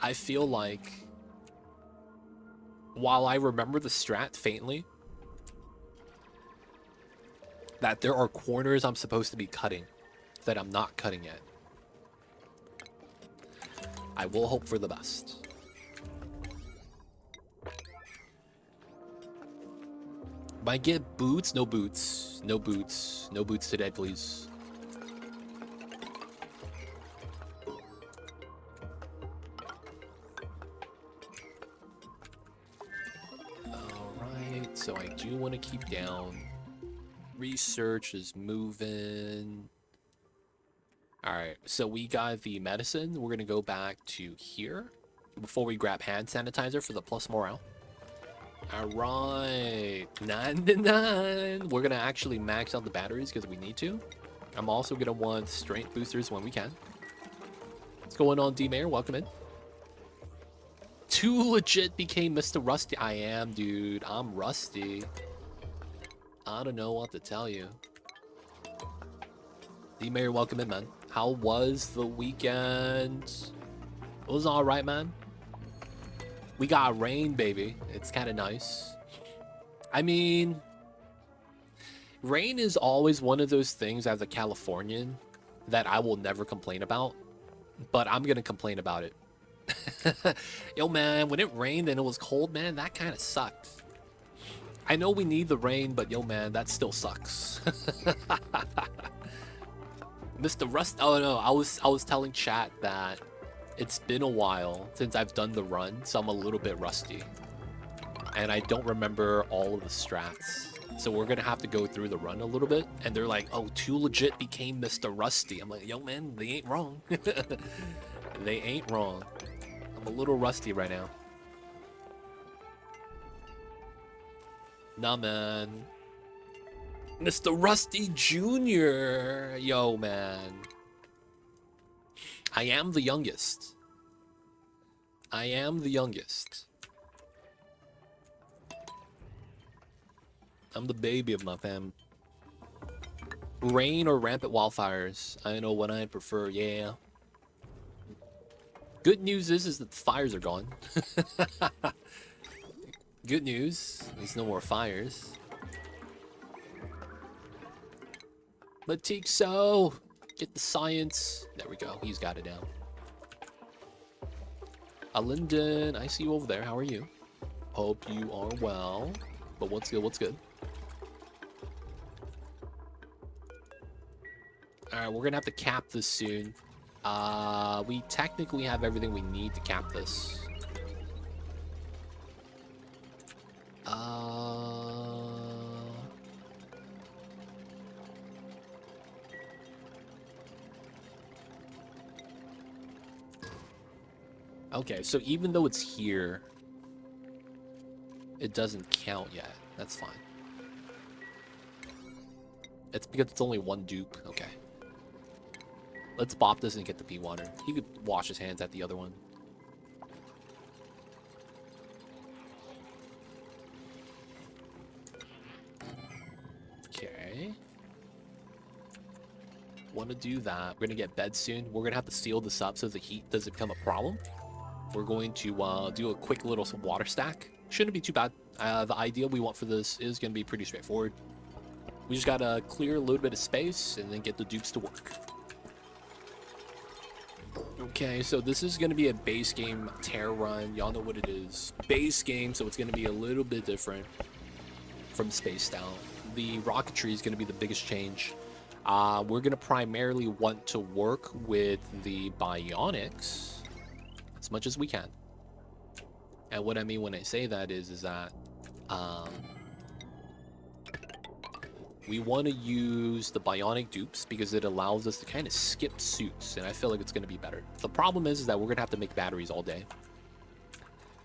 I feel like, while I remember the strat faintly, that there are corners I'm supposed to be cutting that I'm not cutting yet. I will hope for the best. Might get boots, no boots, no boots, no boots today, please. Alright, so I do want to keep down. Research is moving. Alright, so we got the medicine. We're going to go back to here before we grab hand sanitizer for the plus morale. Alright, 9 to 9. We're going to actually max out the batteries because we need to. I'm also going to want strength boosters when we can. What's going on, D-Mayor? Welcome in. Too legit became Mr. Rusty. I am, dude. I'm rusty. I don't know what to tell you. D-Mayor, welcome in, man. How was the weekend? It was alright, man. We got rain, baby. It's kind of nice. I mean, rain is always one of those things as a Californian that I will never complain about, but I'm going to complain about it. Yo, man, when it rained and it was cold, man, that kind of sucked. I know we need the rain, but yo, man, that still sucks. Mr. Rust. Oh no, I was telling chat that it's been a while since I've done the run, so I'm a little bit rusty. And I don't remember all of the strats. So we're gonna have to go through the run a little bit. And they're like, oh, too legit became Mr. Rusty. I'm like, yo man, they ain't wrong. They ain't wrong. I'm a little rusty right now. Nah man. Mr. Rusty Jr. Yo man. I am the youngest. I am the youngest. I'm the baby of my fam. Rain or rampant wildfires? I know what I prefer, yeah. Good news is that the fires are gone. Good news, there's no more fires. Matixo! Get the science. There we go, he's got it down. Linden, I see you over there. How are you? Hope you are well. But what's good? What's good? Alright, we're gonna have to cap this soon. We technically have everything we need to cap this. Okay, so even though it's here, it doesn't count yet. That's fine. It's because it's only one dupe. Okay. Let's bop this and get the pea water. He could wash his hands at the other one. Okay. Want to do that. We're going to get bed soon. We're going to have to seal this up so the heat doesn't become a problem. We're going to do a quick little water stack. Shouldn't be too bad. The idea we want for this is going to be pretty straightforward. We just got to clear a little bit of space and then get the dupes to work. Okay, so this is going to be a base game tear run. Y'all know what it is. Base game, so it's going to be a little bit different from Spaced Out. The Rocketry is going to be the biggest change. We're going to primarily want to work with the Bionics as much as we can. And what I mean when I say that is that we want to use the Bionic dupes because it allows us to kind of skip suits, and I feel like it's going to be better. The problem is that we're going to have to make batteries all day.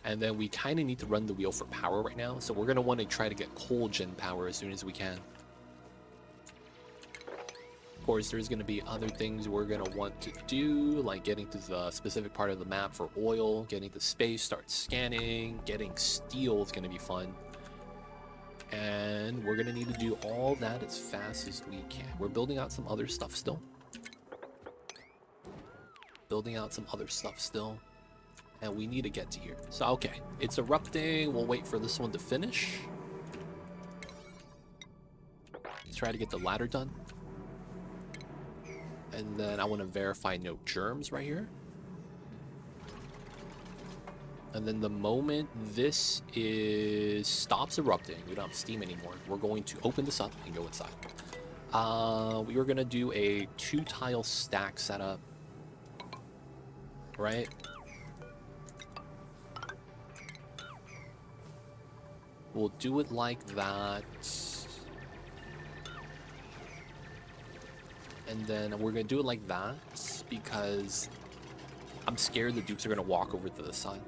And then we kind of need to run the wheel for power right now, so we're going to want to try to get coal gen power as soon as we can. Of course, there's going to be other things we're going to want to do, like getting to the specific part of the map for oil, getting to space, start scanning, getting steel is going to be fun. And we're going to need to do all that as fast as we can. We're building out some other stuff still. And we need to get to here. So, okay. It's erupting. We'll wait for this one to finish. Let's try to get the ladder done. And then I want to verify no germs right here. And then the moment this stops erupting, we don't have steam anymore, we're going to open this up and go inside. We are going to do a 2-tile stack setup. Right? We'll do it like that. And then we're going to do it like that because I'm scared the dupes are going to walk over to the side.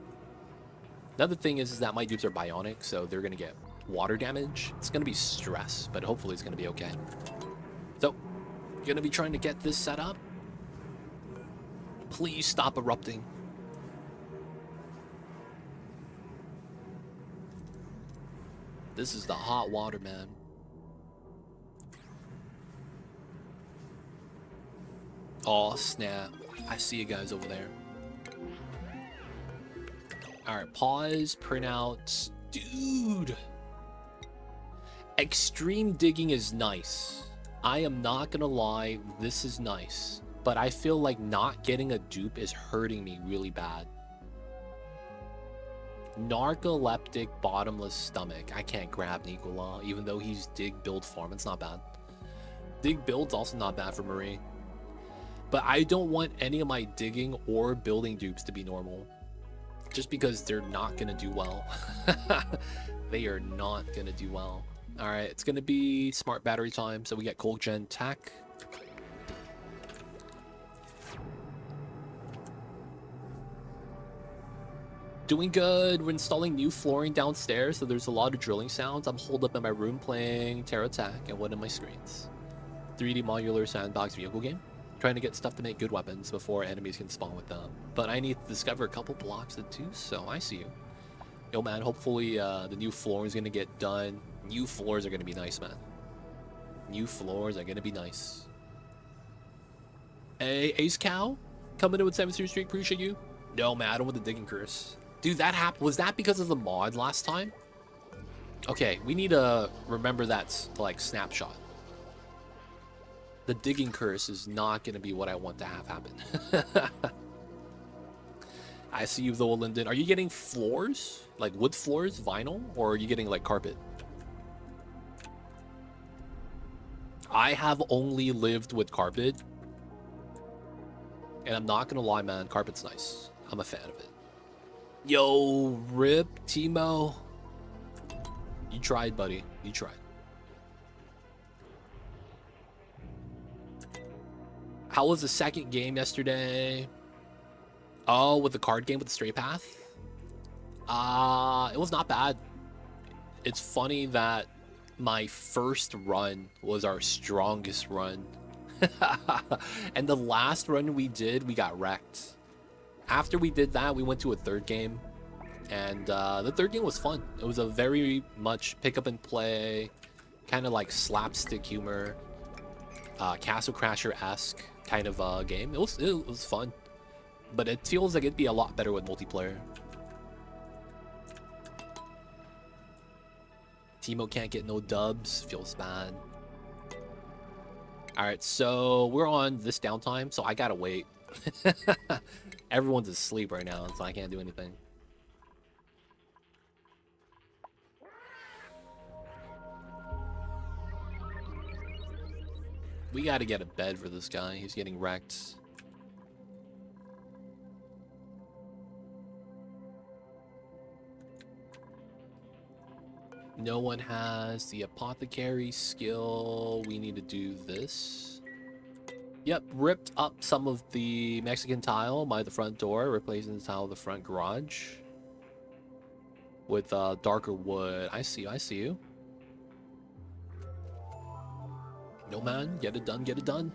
Another thing is that my dupes are Bionic, so they're going to get water damage. It's going to be stress, but hopefully it's going to be okay. So, going to be trying to get this set up. Please stop erupting. This is the hot water, man. Oh, snap. I see you guys over there. Alright, pause, printouts. Dude! Extreme digging is nice. I am not gonna lie, this is nice. But I feel like not getting a dupe is hurting me really bad. Narcoleptic bottomless stomach. I can't grab Nicola, even though he's dig build farm. It's not bad. Dig build's also not bad for Marie. But I don't want any of my digging or building dupes to be normal. Just because they're not going to do well. They are not going to do well. All right, it's going to be smart battery time. So we get cold gen tech. Doing good. We're installing new flooring downstairs, so there's a lot of drilling sounds. I'm holed up in my room playing Terra Start and one of my screens. 3D modular sandbox vehicle game. Trying to get stuff to make good weapons before enemies can spawn with them. But I need to discover a couple blocks to do, so I see you. Yo, man, hopefully the new floor is going to get done. New floors are going to be nice, man. New floors are going to be nice. Hey, Ace Cow, coming in with 7th Street, appreciate you. No, man, I don't want the digging curse. Dude, that happened. Was that because of the mod last time? Okay, we need to remember that, like, snapshot. The digging curse is not going to be what I want to have happen. I see you, though, Linden. Are you getting floors? Like wood floors, vinyl? Or are you getting, like, carpet? I have only lived with carpet. And I'm not going to lie, man. Carpet's nice. I'm a fan of it. Yo, Rip, Timo. You tried, buddy. You tried. How was the second game yesterday? Oh, with the card game with the straight path? It was not bad. It's funny that my first run was our strongest run. And the last run we did, we got wrecked. After we did that, we went to a third game. And the third game was fun. It was a very much pick up and play, kind of like slapstick humor, Castle Crasher-esque kind of game. It was fun. But it feels like it'd be a lot better with multiplayer. Timo can't get no dubs. Feels bad. Alright, so we're on this downtime, so I gotta wait. Everyone's asleep right now, so I can't do anything. We gotta get a bed for this guy. He's getting wrecked. No one has the apothecary skill. We need to do this. Yep, ripped up some of the Mexican tile by the front door, replacing the tile of the front garage with darker wood. I see you, I see you. No, man, get it done, get it done.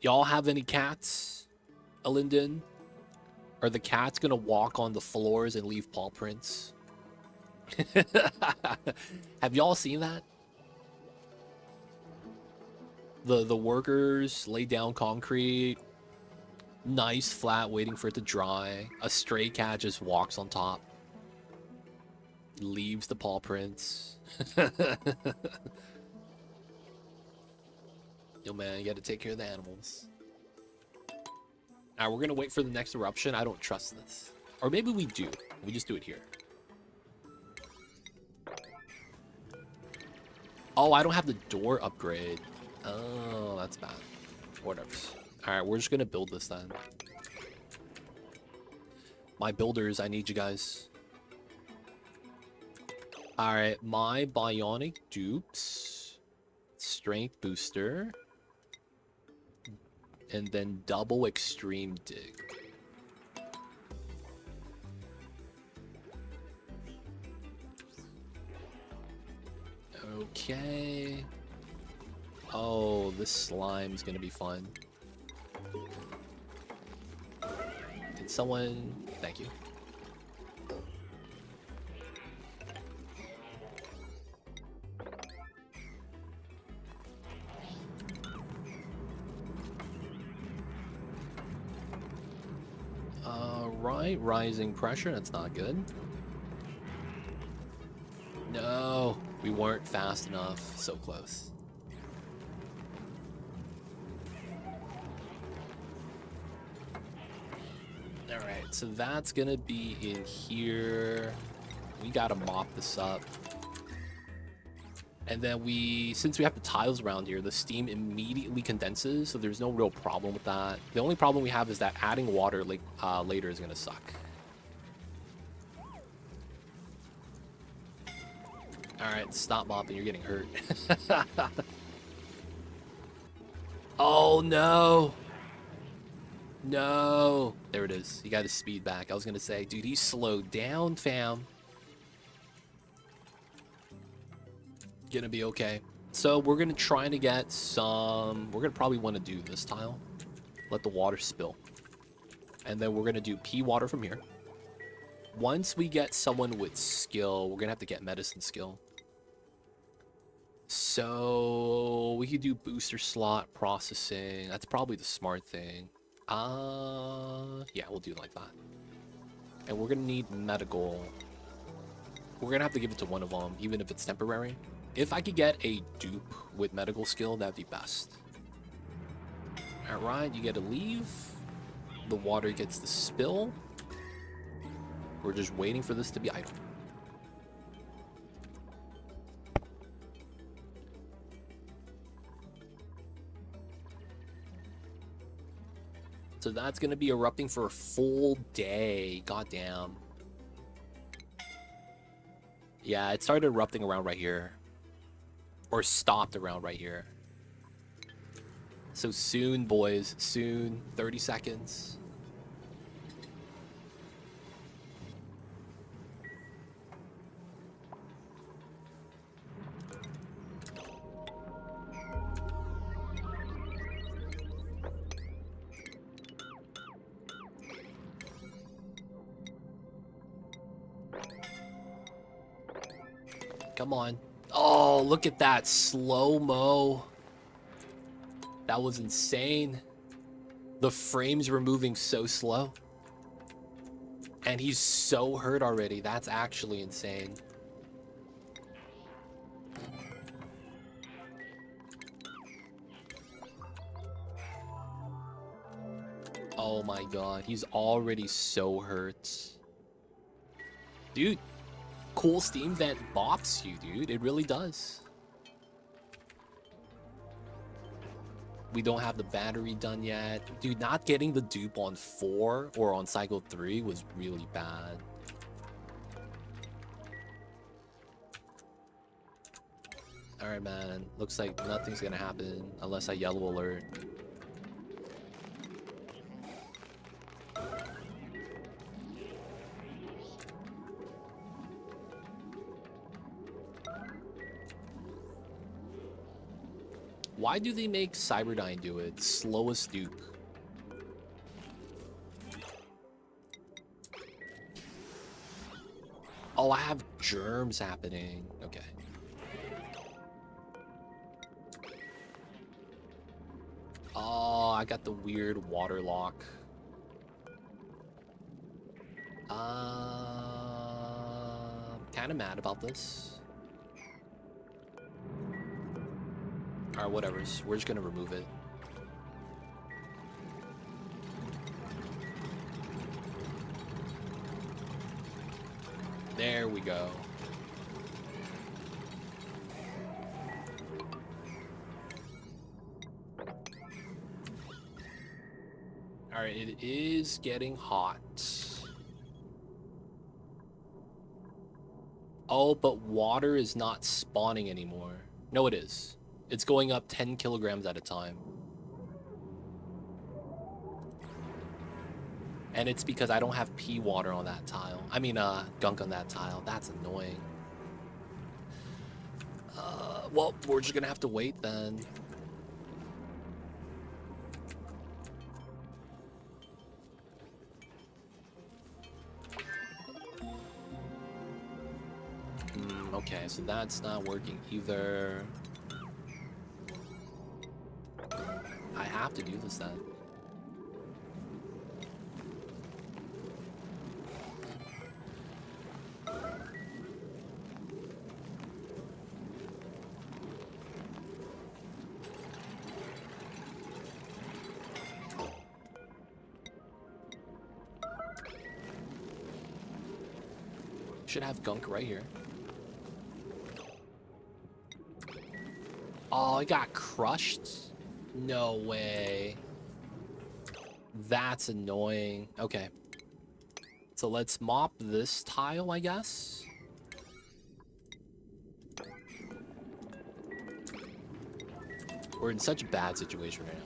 Y'all have any cats, Alinden? Are the cats gonna walk on the floors and leave paw prints? Have y'all seen that? The workers lay down concrete, nice flat, waiting for it to dry. A stray cat just walks on top, leaves the paw prints. Yo, man, you gotta take care of the animals. Alright, we're gonna wait for the next eruption. I don't trust this. Or maybe we do. We just do it here. Oh, I don't have the door upgrade. Oh, that's bad. Whatever. Alright, we're just gonna build this then. My builders, I need you guys. Alright, my Bionic dupes. Strength booster. And then double extreme dig. Okay. Oh, this slime's gonna be fun. Can someone... Thank you. Right, rising pressure, that's not good. No, we weren't fast enough. So close. Alright, so that's gonna be in here. We gotta mop this up. And then since we have the tiles around here, the steam immediately condenses, so there's no real problem with that. The only problem we have is that adding water like later is gonna suck. All right, stop mopping. You're getting hurt. Oh no! No! There it is. He got his speed back. I was gonna say, dude, he slowed down, fam. Gonna be okay. So we're gonna try to get some. We're gonna probably want to do this tile. Let the water spill, and then we're gonna do pea water from here. Once we get someone with skill, we're gonna have to get medicine skill. So we could do booster slot processing. That's probably the smart thing. Yeah, we'll do it like that. And we're gonna need medical. We're gonna have to give it to one of them, even if it's temporary. If I could get a dupe with medical skill, that'd be best. Alright, you get to leave. The water gets to spill. We're just waiting for this to be idle. So that's going to be erupting for a full day. Goddamn. Yeah, it started erupting around right here. Or stopped around right here. So soon, boys. Soon. 30 seconds. Come on. Oh, look at that slow-mo. That was insane. The frames were moving so slow. And he's so hurt already. That's actually insane. Oh my god. He's already so hurt. Dude. Cool steam vent bops you, dude. It really does. We don't have the battery done yet. Dude, not getting the dupe on 4 or on cycle 3 was really bad. Alright, man. Looks like nothing's gonna happen unless I yellow alert. Why do they make Cyberdyne do it? Slowest dupe. Oh, I have germs happening. Okay. Oh, I got the weird water lock. Kind of mad about this. Alright, whatever. We're just gonna remove it. There we go. Alright, it is getting hot. Oh, but water is not spawning anymore. No, it is. It's going up 10 kilograms at a time. And it's because I don't have pea water on that tile. I mean, gunk on that tile. That's annoying. Well, we're just gonna have to wait then. Okay, so that's not working either. I have to do this then. Should have gunk right here. Oh, it got crushed? No way. That's annoying. Okay. So let's mop this tile, I guess. We're in such a bad situation right now.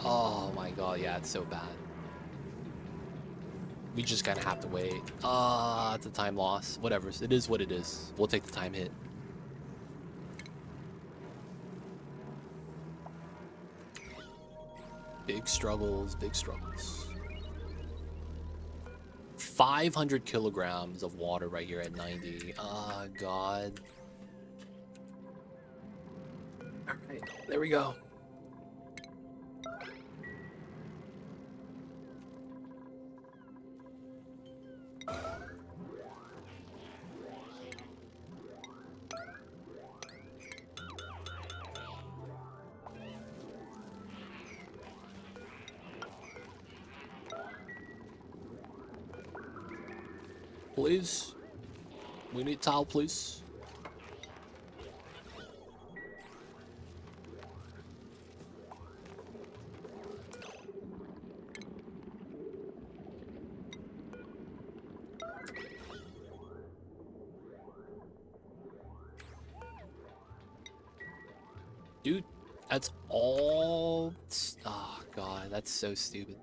Oh my god, yeah, it's so bad. We just kind of have to wait. It's a time loss. Whatever. It is what it is. We'll take the time hit. Big struggles, big struggles. 500 kilograms of water right here at 90. Oh, God. All right, there we go. Please. We need tile, please. Dude, that's all... Oh, God, that's so stupid.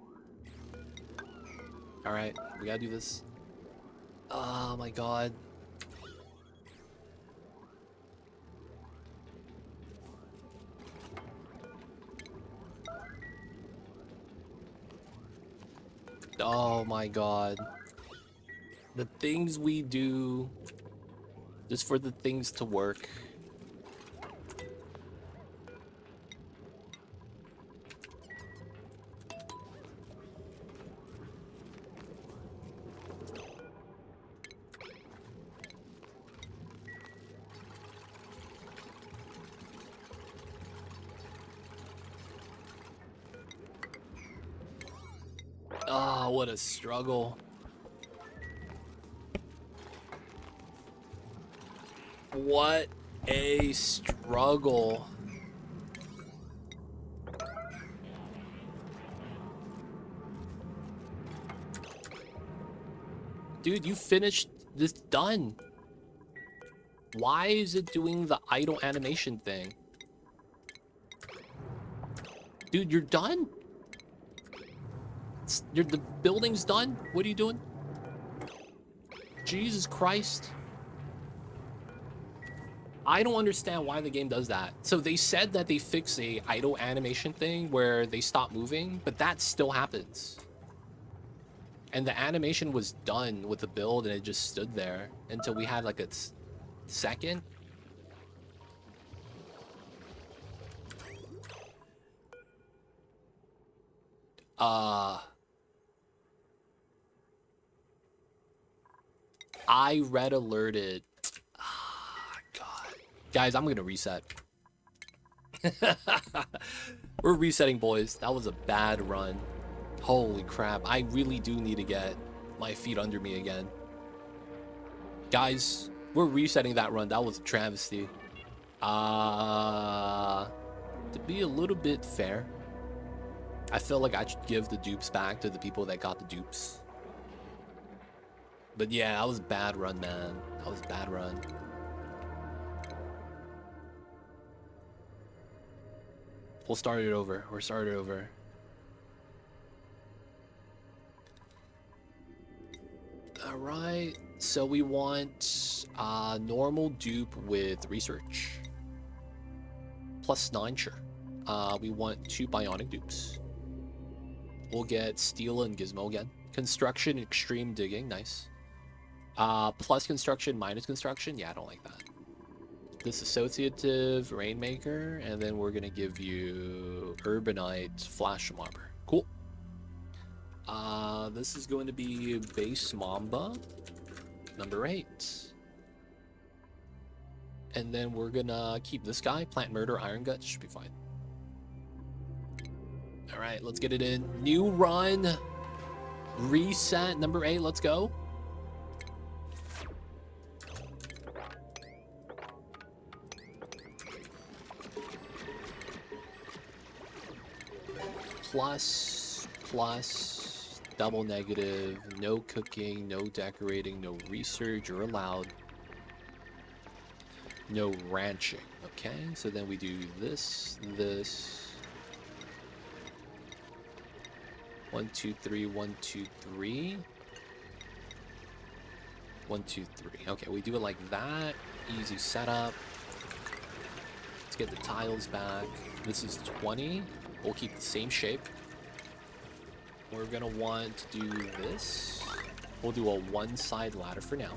Alright, we gotta do this. Oh, my God. Oh, my God. The things we do just for the things to work. Oh, what a struggle. What a struggle. Dude, you finished this done. Why is it doing the idle animation thing? Dude, you're done? The building's done? What are you doing? Jesus Christ. I don't understand why the game does that. So they said that they fix a idle animation thing where they stop moving, but that still happens. And the animation was done with the build and it just stood there until we had like a second. I red alerted. God. Guys, I'm gonna reset. We're resetting, boys. That was a bad run. Holy crap. I really do need to get my feet under me again. Guys, we're resetting that run. That was a travesty. To be a little bit fair, I feel like I should give the dupes back to the people that got the dupes. But yeah, that was a bad run, man. That was a bad run. We'll start it over. We're started over. All right. So we want normal dupe with research. +9, sure. We want 2 bionic dupes. We'll get steel and gizmo again. Construction, extreme digging, nice. Plus construction, minus construction, yeah, I don't like that. Disassociative, rainmaker, and then we're gonna give you urbanite, flash mobber. Cool. This is going to be base mamba, number 8. And then we're gonna keep this guy, plant murder, iron gut, should be fine. All right, let's get it in. New run, reset, number 8, let's go. plus, double negative, no cooking, no decorating, no research, you're allowed. No ranching, okay? So then we do this. 1, 2, 3, 1, 2, 3. 1, 2, 3. Okay, we do it like that. Easy setup. Let's get the tiles back. This is 20. We'll keep the same shape. We're gonna want to do this. We'll do a one-side ladder for now.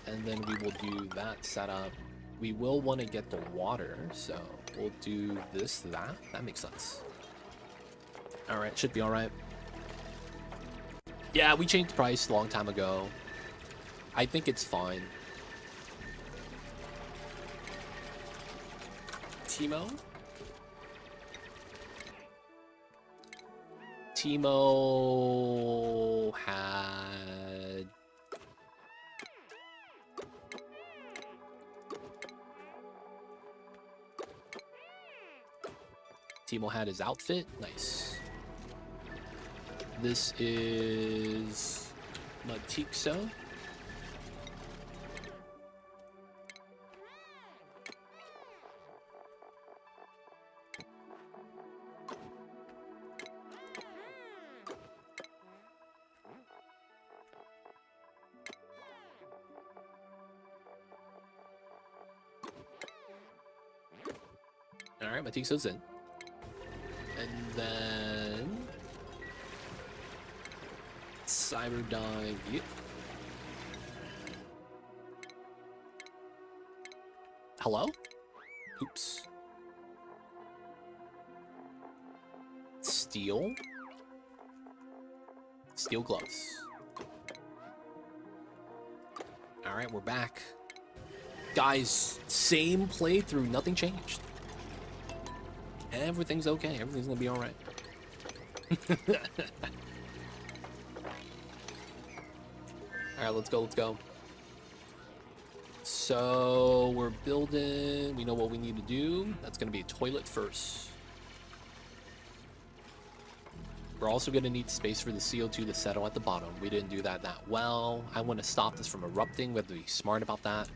And then we will do that setup. We will want to get the water, so we'll do this, that. That makes sense. Alright, should be alright. Yeah, we changed the price a long time ago. I think it's fine. Timo? Timo had... Timo had his outfit. Nice. This is Matixo. Alright, Matixo's in. And then Cyberdyne. Yep. Hello? Oops. Steel. Steel gloves. Alright, we're back. Guys, same playthrough, nothing changed. Everything's okay. Everything's gonna be all right. All right, let's go. Let's go. So we're building. We know what we need to do. That's gonna be a toilet first. We're also gonna need space for the CO2 to settle at the bottom. We didn't do that well. I want to stop this from erupting. We have to be smart about that.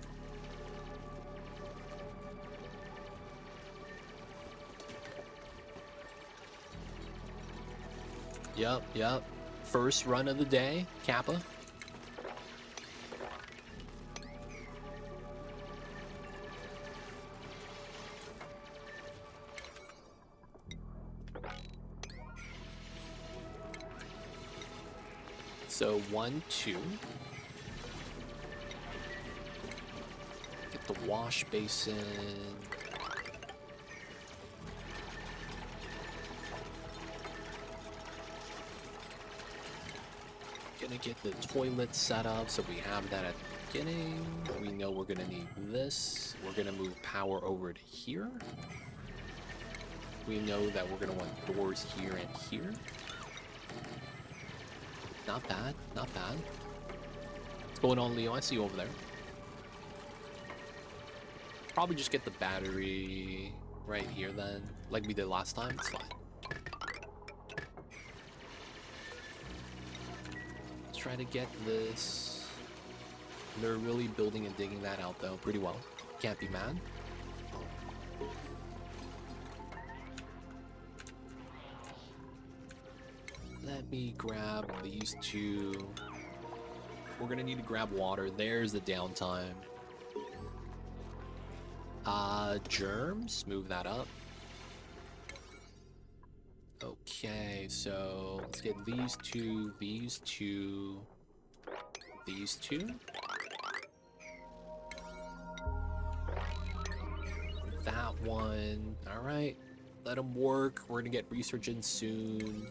Yep. First run of the day, Kappa. So 1, 2. Get the wash basin. Gonna get the toilet set up so we have that at the beginning. We know we're gonna need this. We're gonna move power over to here. We know that we're gonna want doors here and here. Not bad, not bad. What's going on, Leo? I see you over there. Probably just get the battery right here then, like we did last time. It's fine. Try to get this. They're really building and digging that out though pretty well. Can't be mad. Let me grab these two. We're gonna need to grab water. There's the downtime. Germs, move that up. Okay, so let's get these two, these two, these two. That one. All right, let them work. We're gonna get research in soon.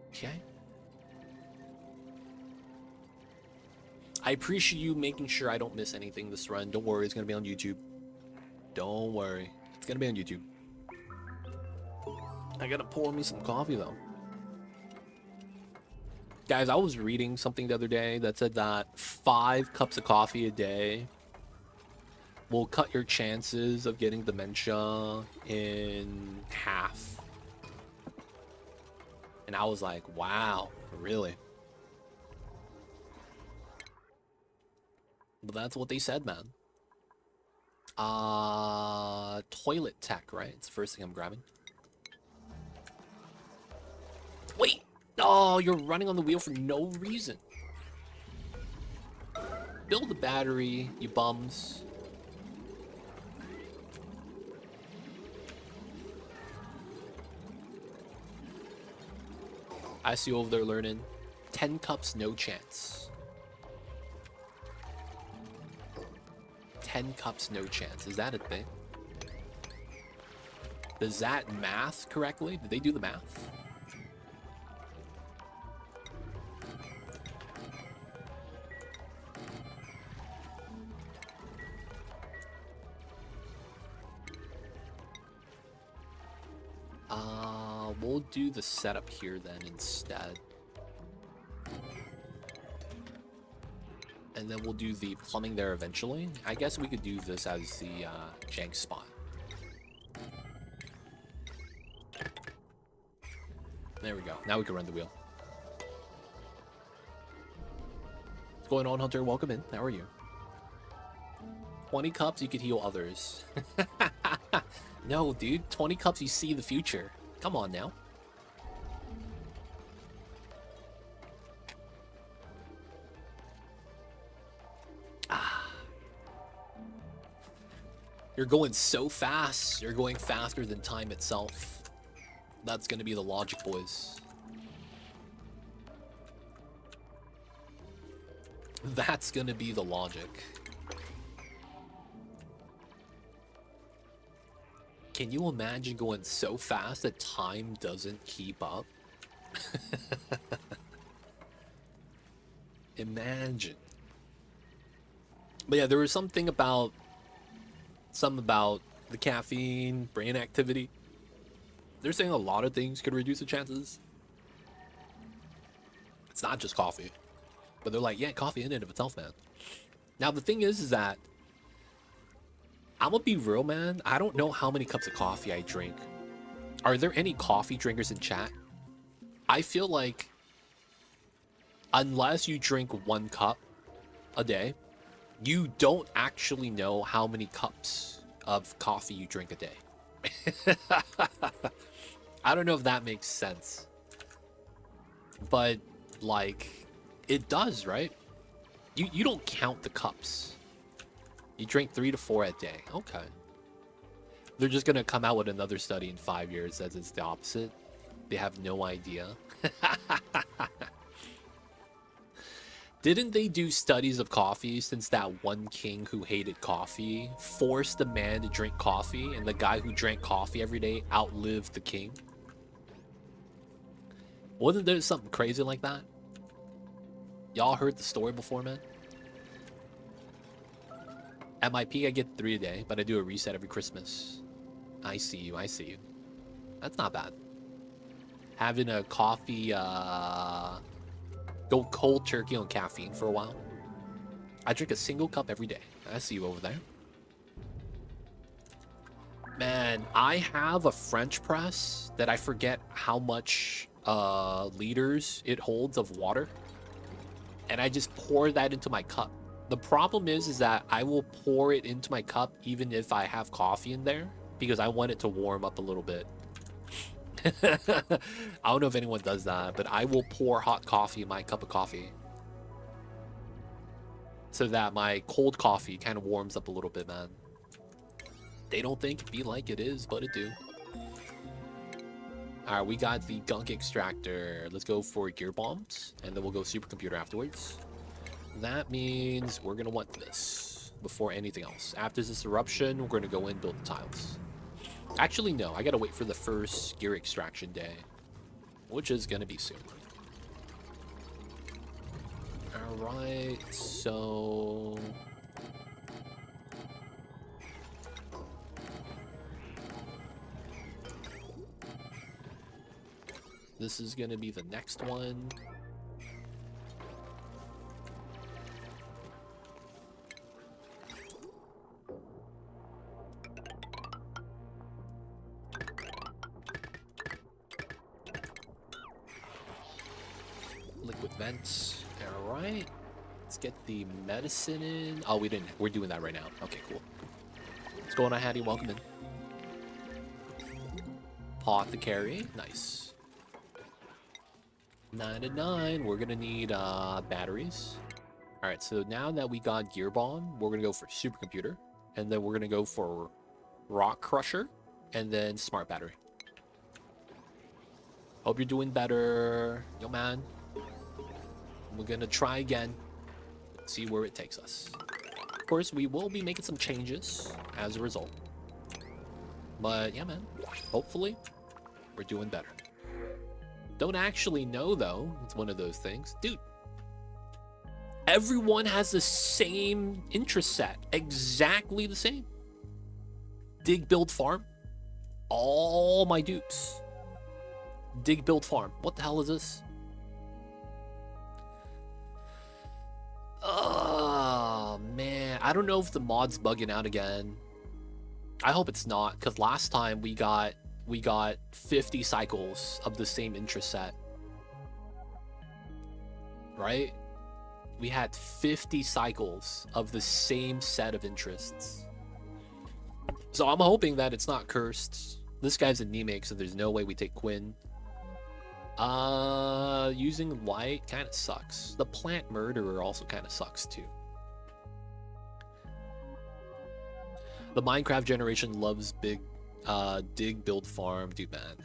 Okay. I appreciate you making sure I don't miss anything this run. Don't worry, it's gonna be on YouTube. Don't worry, it's gonna be on YouTube. I gotta pour me some coffee though. Guys, I was reading something the other day that said that 5 cups of coffee a day will cut your chances of getting dementia in half. And I was like, wow, really? But that's what they said, man. Toilet tech, right? It's the first thing I'm grabbing. Wait! Oh, you're running on the wheel for no reason. Build the battery, you bums. I see you over there learning. 10 cups, no chance. 10 cups, no chance. Is that a thing? Does that math correctly? Did they do the math? We'll do the setup here then instead. And then we'll do the plumbing there eventually. I guess we could do this as the jank spot. There we go. Now we can run the wheel. What's going on, Hunter? Welcome in. How are you? 20 cups, you could heal others. No, dude. 20 cups, you see the future. Come on now. You're going so fast. You're going faster than time itself. That's gonna be the logic, boys. That's gonna be the logic. Can you imagine going so fast that time doesn't keep up? Imagine. But yeah, there was something about the caffeine, brain activity. They're saying a lot of things could reduce the chances. It's not just coffee. But they're like, yeah, coffee in and of itself, man. Now, the thing is that I'm gonna be real, man. I don't know how many cups of coffee I drink. Are there any coffee drinkers in chat? I feel like unless you drink 1 cup a day, you don't actually know how many cups of coffee you drink a day. I don't know if that makes sense. But, like, it does, right? You don't count the cups. You drink 3 to 4 a day. Okay. They're just going to come out with another study in 5 years that says it's the opposite. They have no idea. Didn't they do studies of coffee since that one king who hated coffee forced the man to drink coffee, and the guy who drank coffee every day outlived the king? Wasn't there something crazy like that? Y'all heard the story before, man? At my peak, I get 3 a day, but I do a reset every Christmas. I see you, I see you. That's not bad. Having a coffee, go cold turkey on caffeine for a while. I drink a single cup every day. I see you over there. Man, I have a French press that I forget how much liters it holds of water. And I just pour that into my cup. The problem is that I will pour it into my cup even if I have coffee in there, because I want it to warm up a little bit. I don't know if anyone does that, but I will pour hot coffee in my cup of coffee so that my cold coffee kind of warms up a little bit, man. They don't think it be like it is, but it do. All right, we got the gunk extractor. Let's go for gear bombs, and then we'll go supercomputer afterwards. That means we're gonna want this before anything else. After this eruption, we're gonna go in and build the tiles. Actually, no, I gotta wait for the first gear extraction day, which is gonna be soon. All right, so this is gonna be the next one. vents. All right. Let's get the medicine in. Oh, we didn't. We're doing that right now. Okay, cool. What's going on, Hattie? Welcome in. Apothecary. Nice. 9 and 9. We're going to need batteries. All right, so now that we got Gear Bomb, we're going to go for Supercomputer. And then we're going to go for Rock Crusher. And then Smart Battery. Hope you're doing better. Yo, man. We're going to try again. See where it takes us. Of course, we will be making some changes as a result. But yeah, man. Hopefully, we're doing better. Don't actually know, though. It's one of those things. Dude. Everyone has the same interest set. Exactly the same. Dig, build, farm. All my dupes. Dig, build, farm. What the hell is this? Oh, man. I don't know if the mod's bugging out again. I hope it's not, because last time we got 50 cycles of the same interest set. Right? We had 50 cycles of the same set of interests. So I'm hoping that it's not cursed. This guy's anemic, so there's no way we take Quinn. Using light kind of sucks. The plant murderer also kind of sucks too. The Minecraft generation loves big dig, build, farm. Dude, man,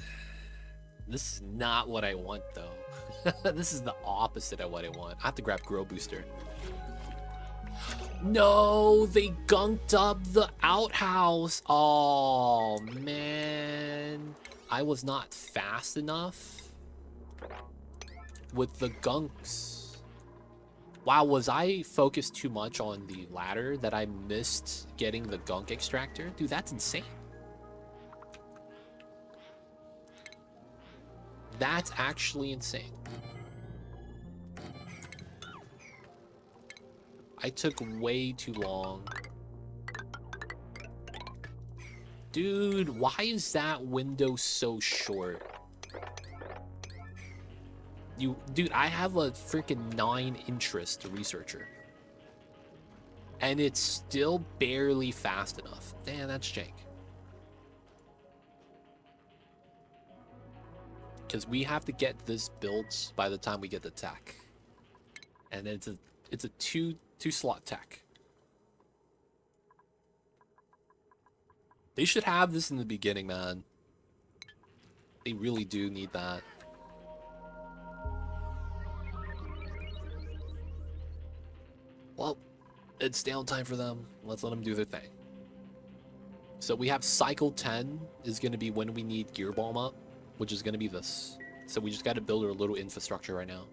this is not what I want though. This is the opposite of what I want. I have to grab Grow Booster. No, they gunked up the outhouse. Oh man, I was not fast enough with the gunks. Wow, was I focused too much on the ladder that I missed getting the gunk extractor? Dude, that's insane. That's actually insane. I took way too long. Dude, why is that window so short? Dude, I have a freaking 9 interest researcher. And it's still barely fast enough. Damn, that's jank. Because we have to get this built by the time we get the tech. And it's a two slot tech. They should have this in the beginning, man. They really do need that. Well, it's downtime for them. Let's let them do their thing. So we have cycle 10 is going to be when we need Gear Bomb up, which is going to be this. So we just got to build our little infrastructure right now.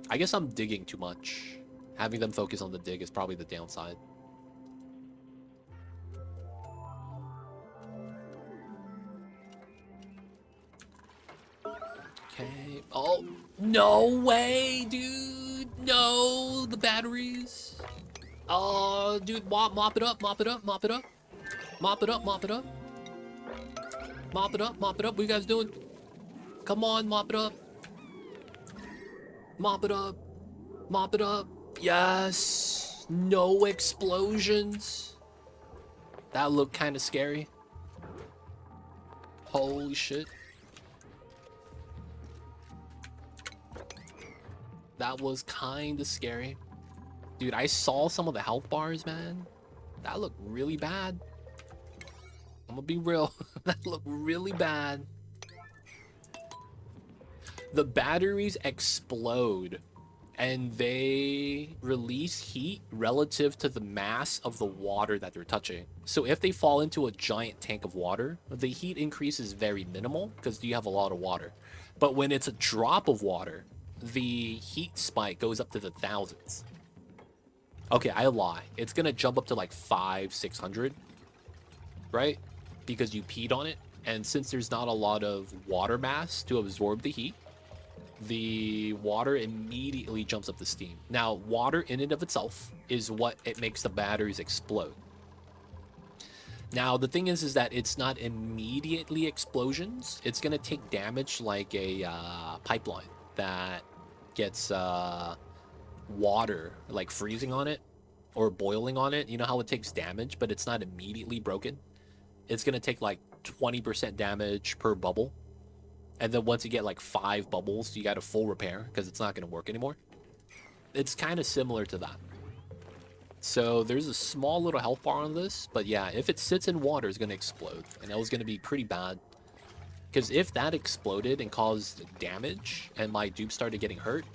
I guess I'm digging too much. Having them focus on the dig is probably the downside. Okay. Oh, no way, dude. No, the batteries. Oh, dude, mop it up, mop it up, mop it up. Mop it up, mop it up. Mop it up, mop it up. What you guys doing? Come on, mop it up. Mop it up. Mop it up. Yes. No explosions. That looked kind of scary. Holy shit. That was kind of scary. Dude, I saw some of the health bars, man. That looked really bad. I'm gonna be real. That looked really bad. The batteries explode and they release heat relative to the mass of the water that they're touching. So if they fall into a giant tank of water, the heat increase is very minimal because you have a lot of water. But when it's a drop of water, the heat spike goes up to the thousands. Okay, I lie. It's gonna jump up to like 500-600, right? Because you peed on it. And since there's not a lot of water mass to absorb the heat, the water immediately jumps up the steam. Now, water in and of itself is what it makes the batteries explode. Now, the thing is that it's not immediately explosions. It's gonna take damage like a pipeline that gets water like freezing on it or boiling on it, you know how it takes damage, but it's not immediately broken? It's gonna take like 20% damage per bubble. And then once you get like 5 bubbles, you got a full repair because it's not gonna work anymore. It's kind of similar to that. So there's a small little health bar on this, but yeah, if it sits in water, it's gonna explode. And that was gonna be pretty bad. Because if that exploded and caused damage and my dupe started getting hurt,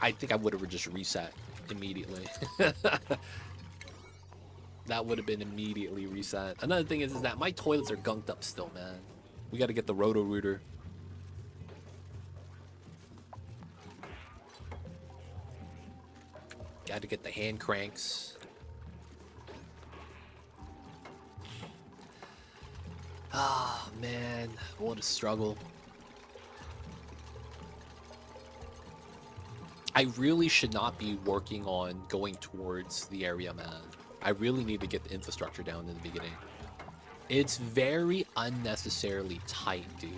I think I would have just reset immediately. That would have been immediately reset. Another thing is that my toilets are gunked up still, man. We got to get the roto-rooter. Got to get the hand cranks. Ah, man. What a struggle. I really should not be working on going towards the area, man. I really need to get the infrastructure down in the beginning. It's very unnecessarily tight, dude.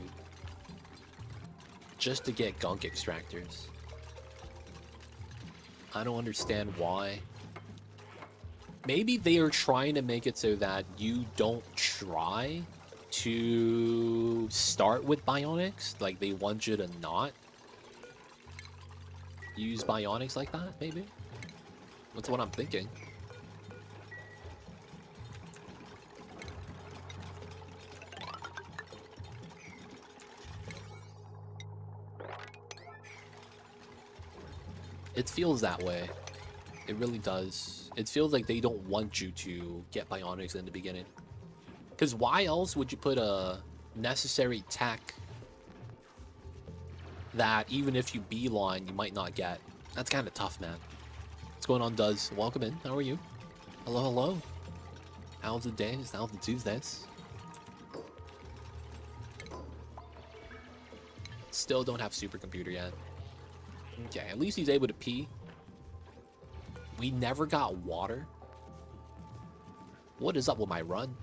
Just to get gunk extractors. I don't understand why. Maybe they are trying to make it so that you don't try to start with Bionics. Like, they want you to not use Bionics like that, maybe? That's what I'm thinking. It feels that way. It really does. It feels like they don't want you to get Bionics in the beginning. Because why else would you put a necessary tech that even if you beeline, you might not get? That's kind of tough, man. What's going on, Duz? Welcome in. How are you? Hello, hello. How's the days? How's the Tuesdays? Still don't have supercomputer yet. Okay, at least he's able to pee. We never got water. What is up with my run?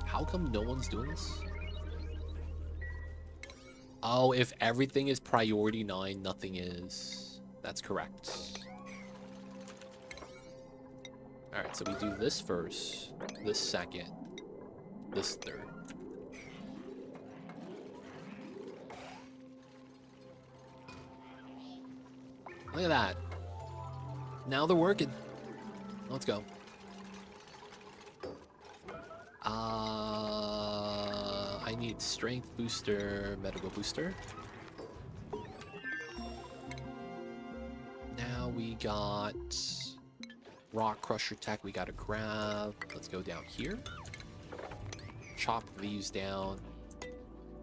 How come no one's doing this? Oh, if everything is priority 9, nothing is. That's correct. Alright, so we do this first, this second, this third. Look at that. Now they're working. Let's go. I need strength booster, medical booster. Now we got rock crusher tech we gotta grab. Let's go down here. Chop these down.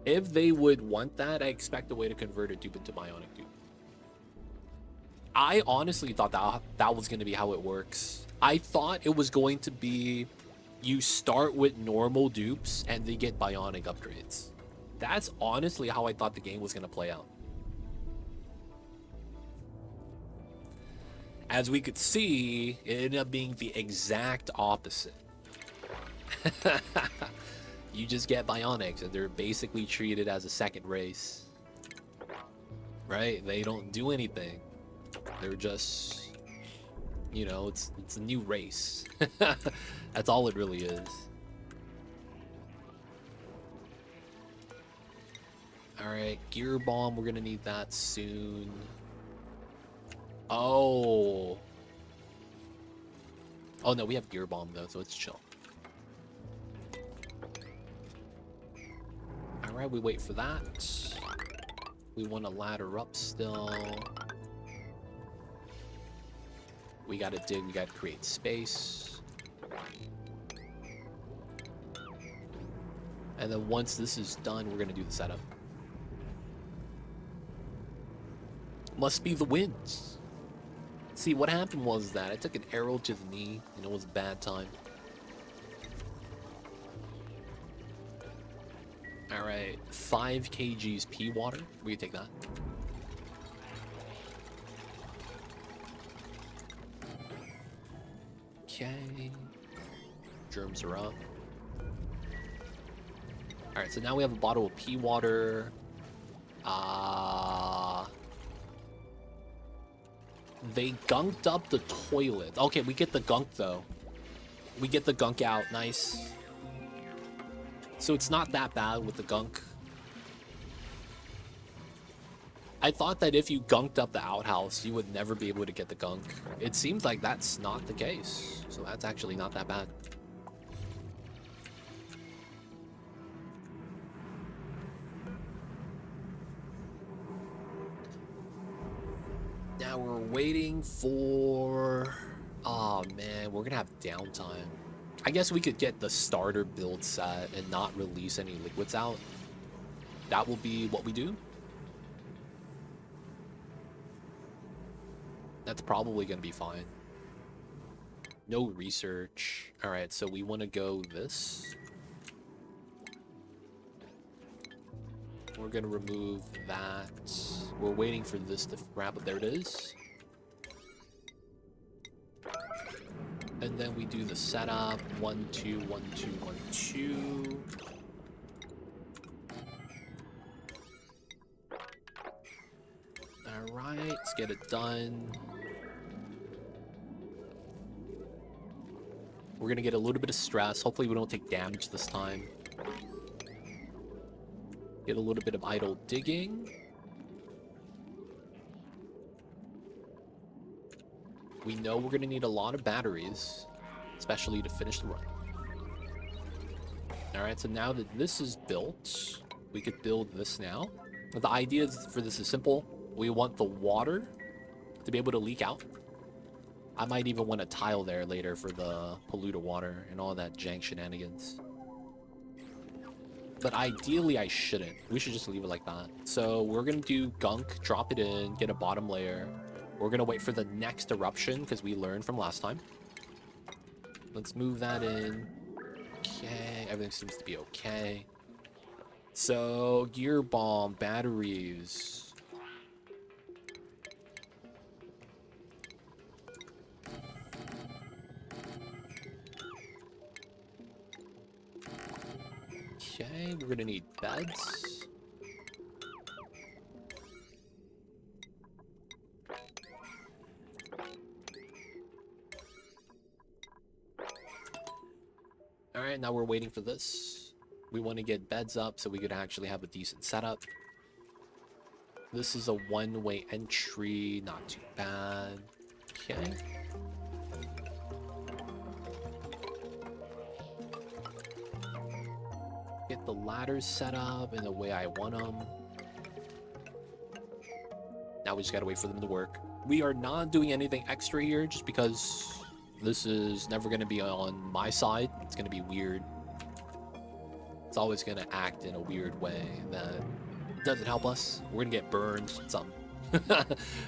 If they would want that, I expect a way to convert a dupe into Bionic dupe. I honestly thought that was going to be how it works. I thought it was going to be you start with normal dupes and they get Bionic upgrades. That's honestly how I thought the game was going to play out. As we could see, it ended up being the exact opposite. You just get Bionics and they're basically treated as a second race. Right? They don't do anything. They're just, you know, it's a new race. That's all it really is. Alright, gear bomb, we're gonna need that soon. Oh. Oh no, we have gear bomb though, so it's chill. Alright, we wait for that. We want to ladder up still. We gotta dig, we gotta create space. And then once this is done, we're gonna do the setup. Must be the winds. See, what happened was that I took an arrow to the knee, and it was a bad time. Alright, 5 kgs pea water. We can take that. Okay. Germs are up. Alright, so now we have a bottle of pea water. They gunked up the toilet. Okay, we get the gunk though. We get the gunk out. Nice. So it's not that bad with the gunk. I thought that if you gunked up the outhouse, you would never be able to get the gunk. It seems like that's not the case. So that's actually not that bad. Now we're waiting for... Oh man, we're gonna have downtime. I guess we could get the starter build set and not release any liquids out. That will be what we do. That's probably gonna be fine. No research. All right, so we want to go this. We're gonna remove that. We're waiting for this to wrap up. There it is. And then we do the setup. 1, 2, 1, 2, 1, 2. All right, let's get it done. We're gonna get a little bit of stress. Hopefully we don't take damage this time. Get a little bit of idle digging. We know we're gonna need a lot of batteries, especially to finish the run. All right, so now that this is built, we could build this now. The idea for this is simple. We want the water to be able to leak out. I might even want a tile there later for the polluter water and all that jank shenanigans. But ideally, I shouldn't. We should just leave it like that. So we're going to do gunk, drop it in, get a bottom layer. We're going to wait for the next eruption because we learned from last time. Let's move that in. Okay, everything seems to be okay. So, gear bomb, batteries. Okay, we're gonna need beds. Alright, now we're waiting for this. We want to get beds up so we could actually have a decent setup. This is a one-way entry, not too bad. Okay. Get the ladders set up in the way I want them. Now we just gotta wait for them to work. We are not doing anything extra here just because this is never gonna be on my side. It's gonna be weird. It's always gonna act in a weird way that doesn't help us. We're gonna get burned, something.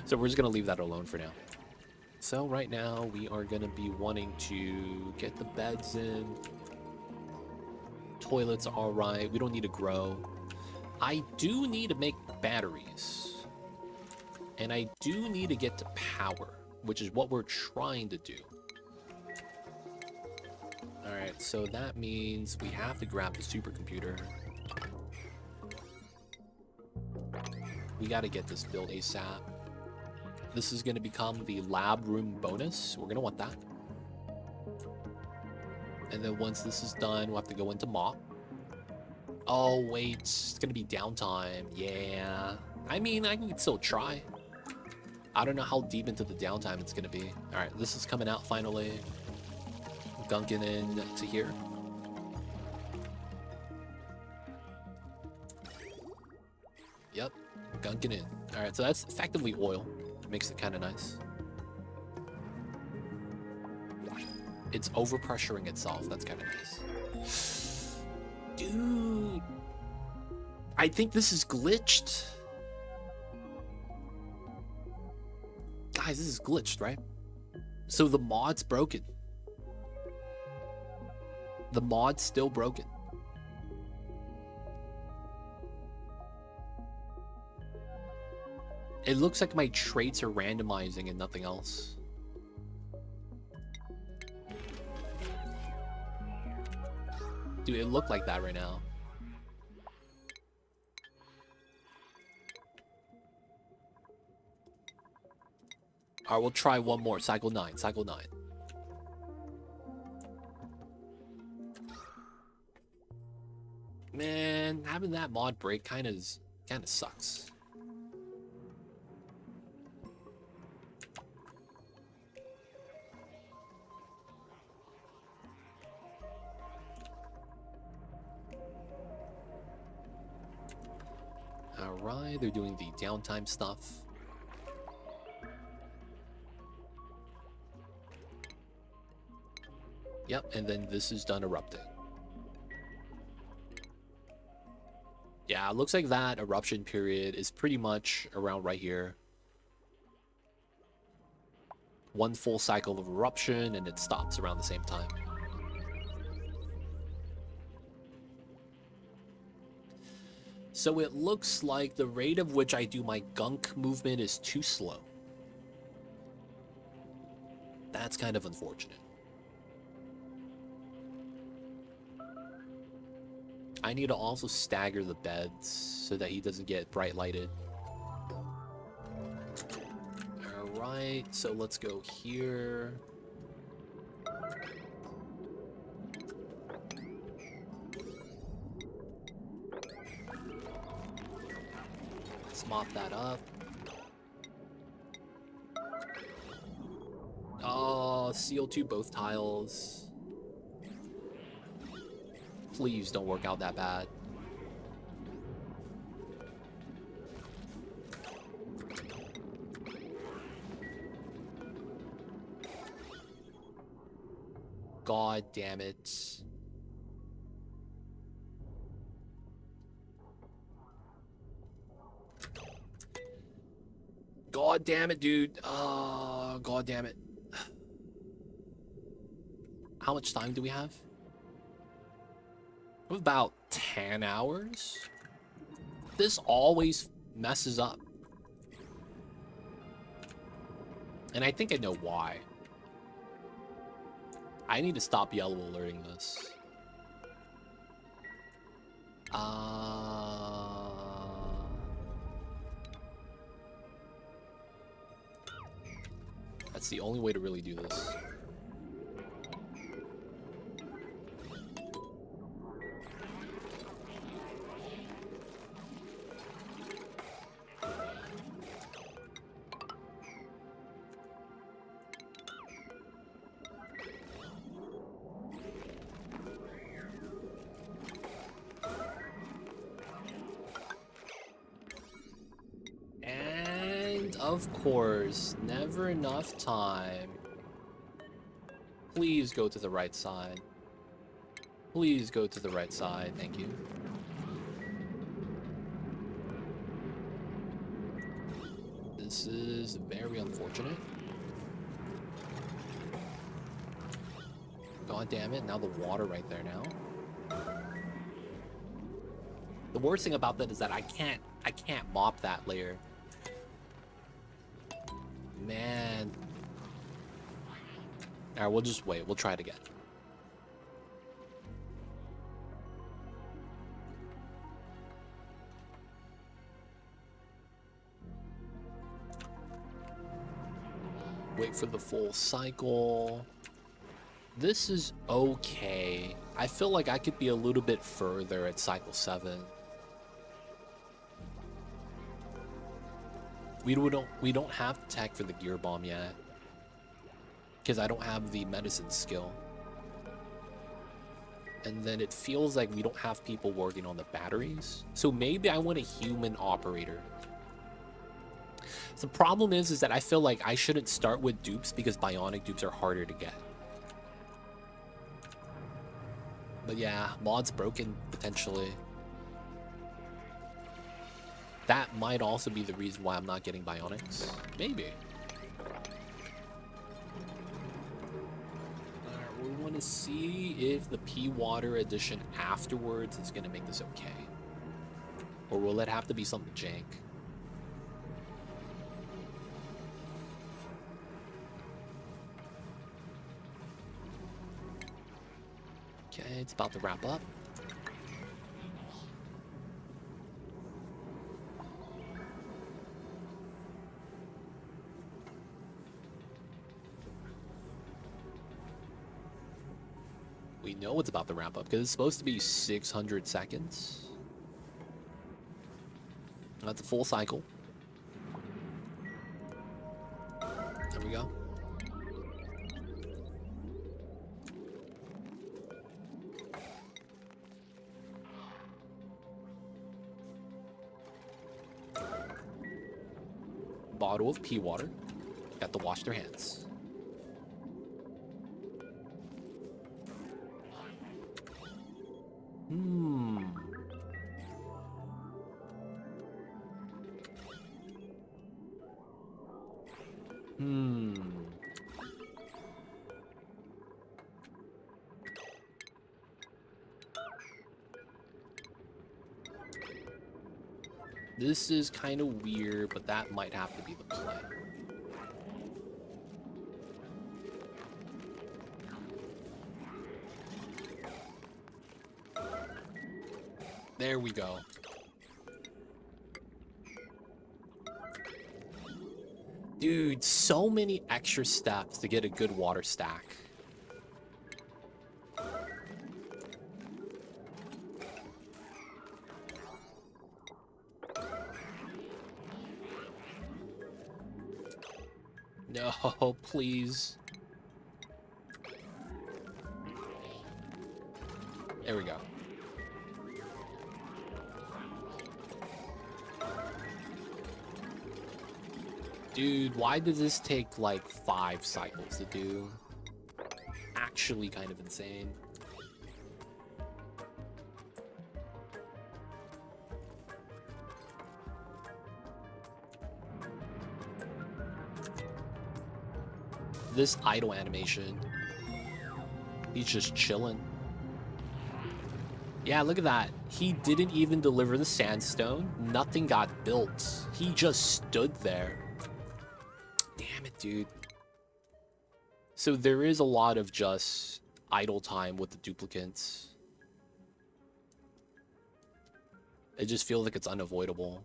So we're just gonna leave that alone for now. So right now we are gonna be wanting to get the beds in. Toilets are all right. We don't need to grow. I do need to make batteries. And I do need to get to power, which is what we're trying to do. Alright, so that means we have to grab the supercomputer. We got to get this built ASAP. This is going to become the lab room bonus. We're going to want that. And then once this is done, we'll have to go into mop. Oh, wait. It's going to be downtime. Yeah. I mean, I can still try. I don't know how deep into the downtime it's going to be. All right, this is coming out finally. Gunking in to here. Yep, gunking in. All right, so that's effectively oil. It makes it kind of nice. It's overpressuring itself. That's kind of nice. Dude. I think this is glitched. Guys, this is glitched, right? So the mod's broken. The mod's still broken. It looks like my traits are randomizing and nothing else. Dude, it looked like that right now. Alright, we'll try one more. Cycle 9. Cycle 9. Man, having that mod break kind of sucks. Alright, they're doing the downtime stuff. Yep, and then this is done erupting. Yeah, it looks like that eruption period is pretty much around right here. One full cycle of eruption, and it stops around the same time. So it looks like the rate of which I do my gunk movement is too slow. That's kind of unfortunate. I need to also stagger the beds so that he doesn't get bright lighted. Alright, so let's go here. Let's mop that up. Oh, CO2 both tiles. Please don't work out that bad. God damn it. God damn it, dude. God damn it. How much time do we have? About 10 hours? This always messes up. And I think I know why. I need to stop yellow alerting this. That's the only way to really do this. Of course, never enough time. Please go to the right side. Please go to the right side, thank you. This is very unfortunate. God damn it, now the water right there now. The worst thing about that is that I can't mop that layer. Man. Alright, we'll just wait. We'll try it again. Wait for the full cycle. This is okay. I feel like I could be a little bit further at cycle 7. We don't have the tech for the gear bomb yet, because I don't have the medicine skill. And then it feels like we don't have people working on the batteries. So maybe I want a human operator. The problem is that I feel like I shouldn't start with dupes because bionic dupes are harder to get. But yeah, mod's broken potentially. That might also be the reason why I'm not getting bionics. Maybe. Alright, we want to see if the P-Water edition afterwards is going to make this okay. Or will it have to be something jank? Okay, it's about to wrap up. We know it's about to ramp up because it's supposed to be 600 seconds. That's a full cycle. There we go. Bottle of pea water. Got to wash their hands. This is kind of weird, but that might have to be the play. There we go. Dude, so many extra steps to get a good water stack. No, please. There we go. Dude, why does this take like 5 cycles to do? Actually kind of insane. This idle animation. He's just chilling. Yeah, look at that. He didn't even deliver the sandstone. Nothing got built. He just stood there. Damn it, dude. So there is a lot of just idle time with the duplicates. It just feels like it's unavoidable.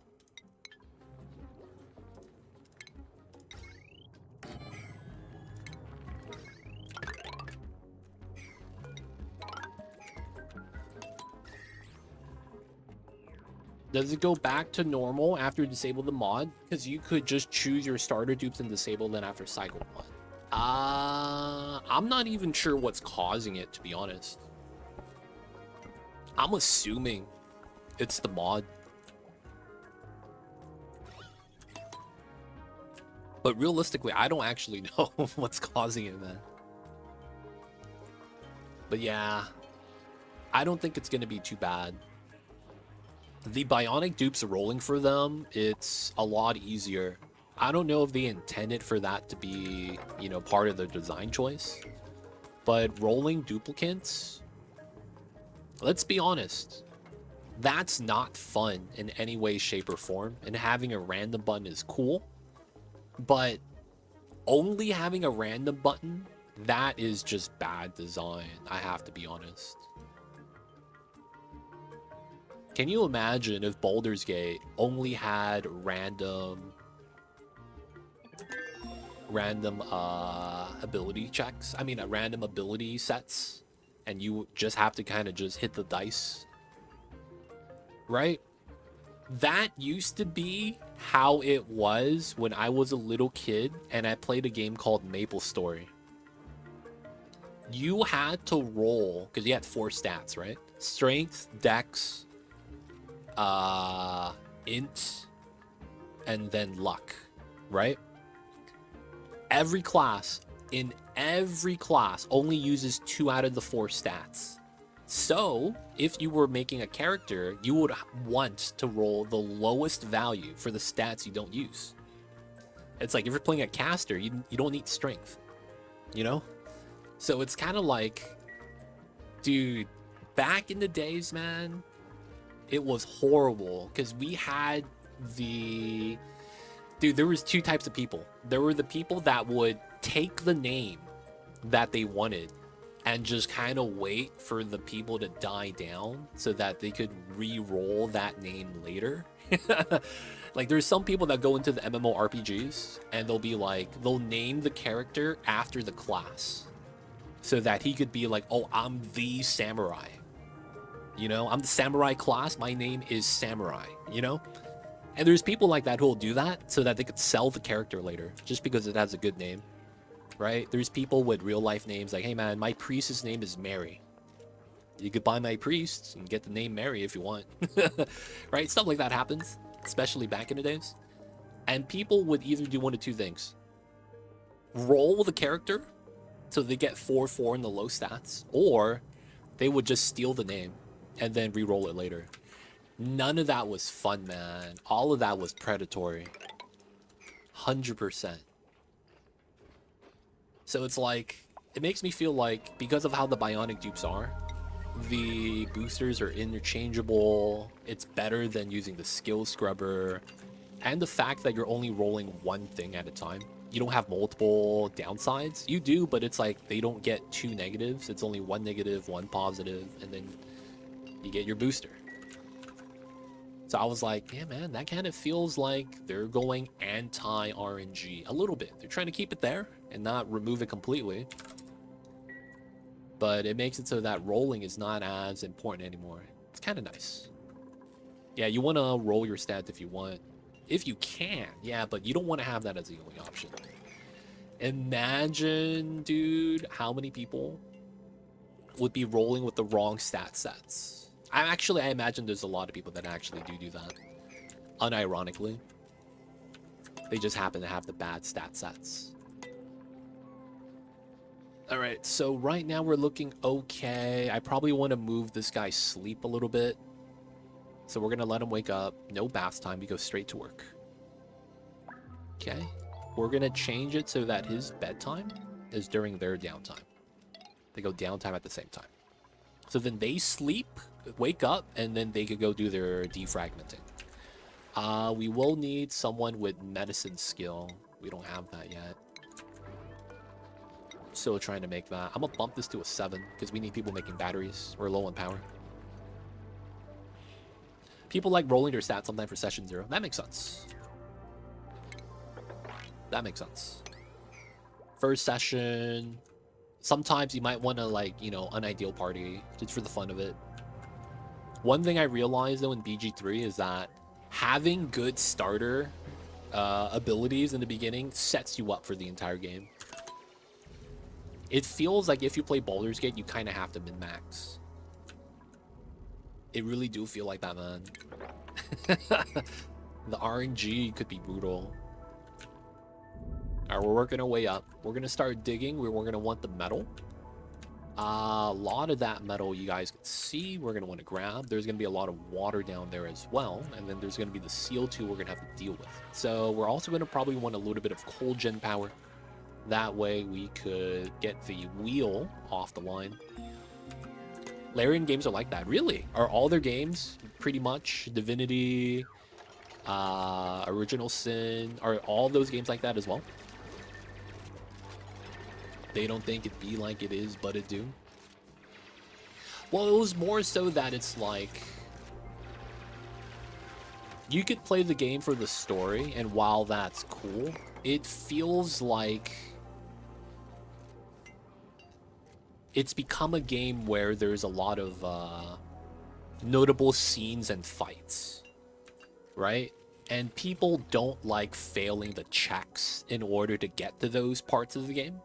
Does it go back to normal after you disable the mod? Because you could just choose your starter dupes and disable them after cycle 1. I'm not even sure what's causing it, to be honest. I'm assuming it's the mod. But realistically, I don't actually know what's causing it, man. But yeah, I don't think it's going to be too bad. The Bionic dupes rolling for them, it's a lot easier. I don't know if they intended for that to be, you know, part of the design choice. But rolling duplicates, let's be honest, that's not fun in any way, shape, or form. And having a random button is cool. But only having a random button, that is just bad design, I have to be honest. Can you imagine if Baldur's Gate only had random ability checks? I mean, random ability sets, and you just have to kind of just hit the dice, right? That used to be how it was when I was a little kid and I played a game called MapleStory. You had to roll, because you had 4 stats, right? Strength, Dex, int, and then luck, right? Every class only uses 2 out of the 4 stats. So if you were making a character, you would want to roll the lowest value for the stats you don't use. It's like if you're playing a caster, you don't need strength, you know? So it's kind of like, dude, back in the days, man, it was horrible because we had the... Dude, there was 2 types of people. There were the people that would take the name that they wanted and just kind of wait for the people to die down so that they could re-roll that name later. Like, there's some people that go into the MMORPGs and they'll be like, they'll name the character after the class. so that he could be like, oh, I'm the samurai. You know, I'm the samurai class. My name is Samurai, you know? And there's people like that who will do that so that they could sell the character later just because it has a good name, right? There's people with real life names like, hey man, my priest's name is Mary. You could buy my priest and get the name Mary if you want, right? Stuff like that happens, especially back in the days. And people would either do one of two things. Roll the character so they get 4/4 in the low stats, or they would just steal the name and then re-roll it later. None of that was fun, man. All of that was predatory. 100%. So it's like, it makes me feel like, because of how the Bionic dupes are, the boosters are interchangeable. It's better than using the skill scrubber. And the fact that you're only rolling one thing at a time. You don't have multiple downsides. You do, but it's like they don't get 2 negatives. It's only 1 negative, 1 positive, and then you get your booster. So I was like, yeah, man, that kind of feels like they're going anti-RNG a little bit. They're trying to keep it there and not remove it completely. But it makes it so that rolling is not as important anymore. It's kind of nice. Yeah, you want to roll your stats if you want. If you can, yeah, but you don't want to have that as the only option. Imagine, dude, how many people would be rolling with the wrong stat sets. I imagine there's a lot of people that actually do that. Unironically. They just happen to have the bad stat sets. Alright, so right now we're looking okay. I probably want to move this guy's sleep a little bit. So we're going to let him wake up. No bath time. We go straight to work. Okay. We're going to change it so that his bedtime is during their downtime. They go downtime at the same time. So then they sleep, wake up, and then they could go do their defragmenting. We will need someone with medicine skill. We don't have that yet. Still trying to make that. I'm going to bump this to a 7 because we need people making batteries. We're low on power. People like rolling their stats sometimes for session 0. That makes sense. That makes sense. First session. Sometimes you might want to, like, you know, unideal party just for the fun of it. One thing I realized, though, in BG3 is that having good starter abilities in the beginning sets you up for the entire game. It feels like if you play Baldur's Gate, you kind of have to min-max. It really do feel like that, man. The RNG could be brutal. Alright, we're working our way up. We're going to start digging. We're going to want the metal. A lot of that metal you guys can see we're going to want to grab. There's going to be a lot of water down there as well. And then there's going to be the CO2 we're going to have to deal with. So we're also going to probably want a little bit of coal gen power. That way we could get the wheel off the line. Larian games are like that. Really? Are all their games pretty much Divinity, Original Sin? Are all those games like that as well? They don't think it be like it is, but it do. Well, it was more so that it's like you could play the game for the story, and while that's cool, it feels like it's become a game where there's a lot of notable scenes and fights, right? And people don't like failing the checks in order to get to those parts of the game.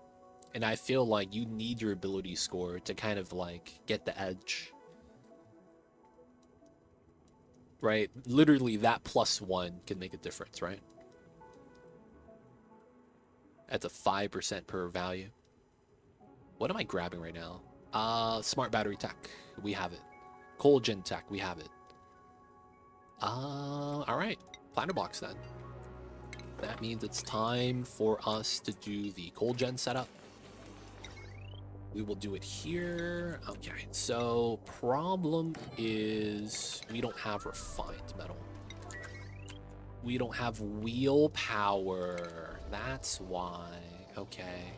And I feel like you need your ability score to kind of like get the edge. Right? Literally that +1 can make a difference, right? That's a 5% per value. What am I grabbing right now? Smart battery tech. We have it. Coal gen tech. We have it. Alright. Planter box then. That means it's time for us to do the coal gen setup. We will do it here. Okay, so problem is we don't have refined metal. We don't have wheel power. That's why. Okay.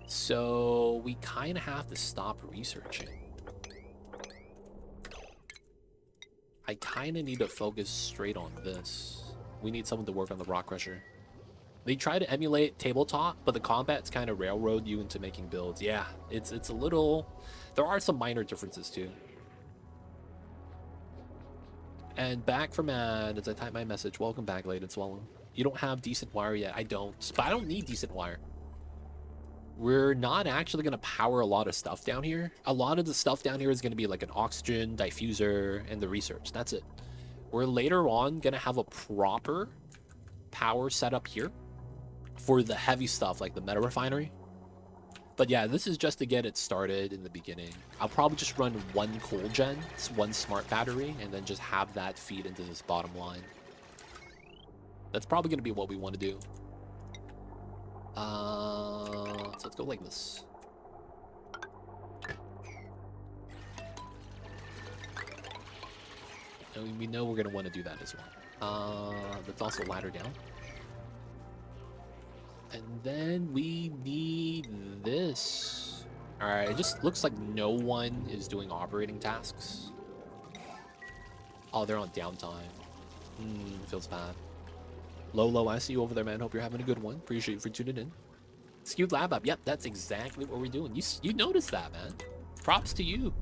So we kind of have to stop researching. I kind of need to focus straight on this. We need someone to work on the rock crusher. They try to emulate tabletop, but the combat's kind of railroad you into making builds. Yeah, it's a little... There are some minor differences too. And back from ad, as I type my message, welcome back, Late and Swallow. You don't have decent wire yet. I don't, but I don't need decent wire. We're not actually going to power a lot of stuff down here. A lot of the stuff down here is going to be like an oxygen, diffuser, and the research. That's it. We're later on going to have a proper power setup here for the heavy stuff like the meta refinery. But yeah, this is just to get it started in the beginning. I'll probably just run one coal gen, one smart battery, and then just have that feed into this bottom line. That's probably going to be what we want to do. So let's go like this. And we know we're going to want to do that as well. Let's also ladder down. And then we need this. All right, it just looks like no one is doing operating tasks. Oh, they're on downtime. Feels bad. Lolo, I see you over there, man. Hope you're having a good one. Appreciate you for tuning in. Skewed lab up. Yep, that's exactly what we're doing. You noticed that, man. Props to you.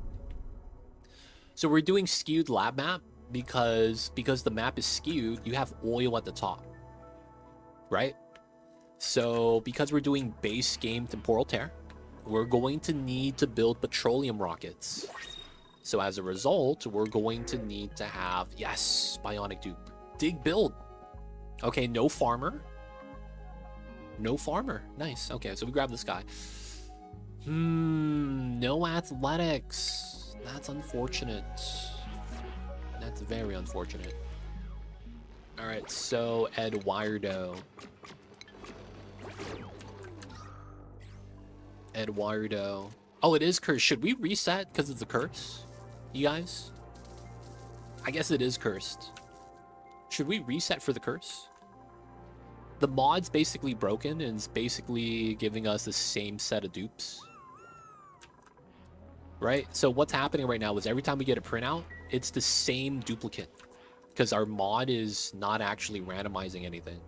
So we're doing skewed lab map because the map is skewed, you have oil at the top, right? So because we're doing base game temporal tear, we're going to need to build petroleum rockets. So as a result, we're going to need to have, yes, Bionic dupe. Dig build. Okay, no farmer. No farmer. Nice. Okay, so we grab this guy. No athletics. That's unfortunate. That's very unfortunate. All right, so Eduardo. Oh, it is cursed. Should we reset because it's a curse? You guys? I guess it is cursed. Should we reset for the curse? The mod's basically broken and it's basically giving us the same set of dupes. Right? So what's happening right now is every time we get a printout, it's the same duplicate. Because our mod is not actually randomizing anything.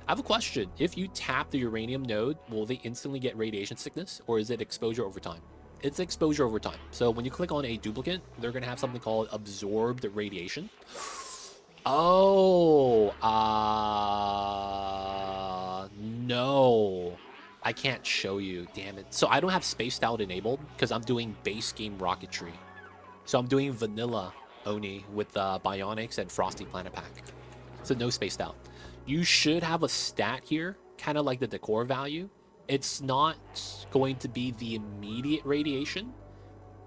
I have a question. If you tap the uranium node, will they instantly get radiation sickness? Or is it exposure over time? It's exposure over time. So when you click on a duplicate, they're going to have something called absorbed radiation. Oh, no. I can't show you, damn it. So I don't have spaced out enabled because I'm doing base game rocketry. So I'm doing vanilla Oni with Bionics and Frosty Planet Pack. So no spaced out. You should have a stat here, kind of like the decor value. It's not going to be the immediate radiation.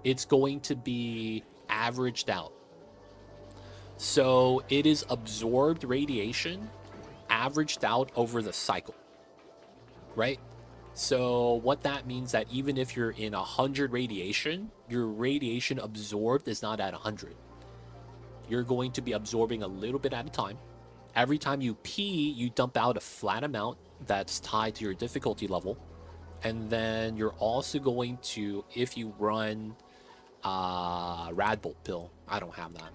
It's going to be averaged out. So it is absorbed radiation averaged out over the cycle, right? So what that means that even if you're in 100 radiation, your radiation absorbed is not at 100. You're going to be absorbing a little bit at a time. Every time you pee, you dump out a flat amount that's tied to your difficulty level. And then you're also going to, if you run Radbolt pill, I don't have that.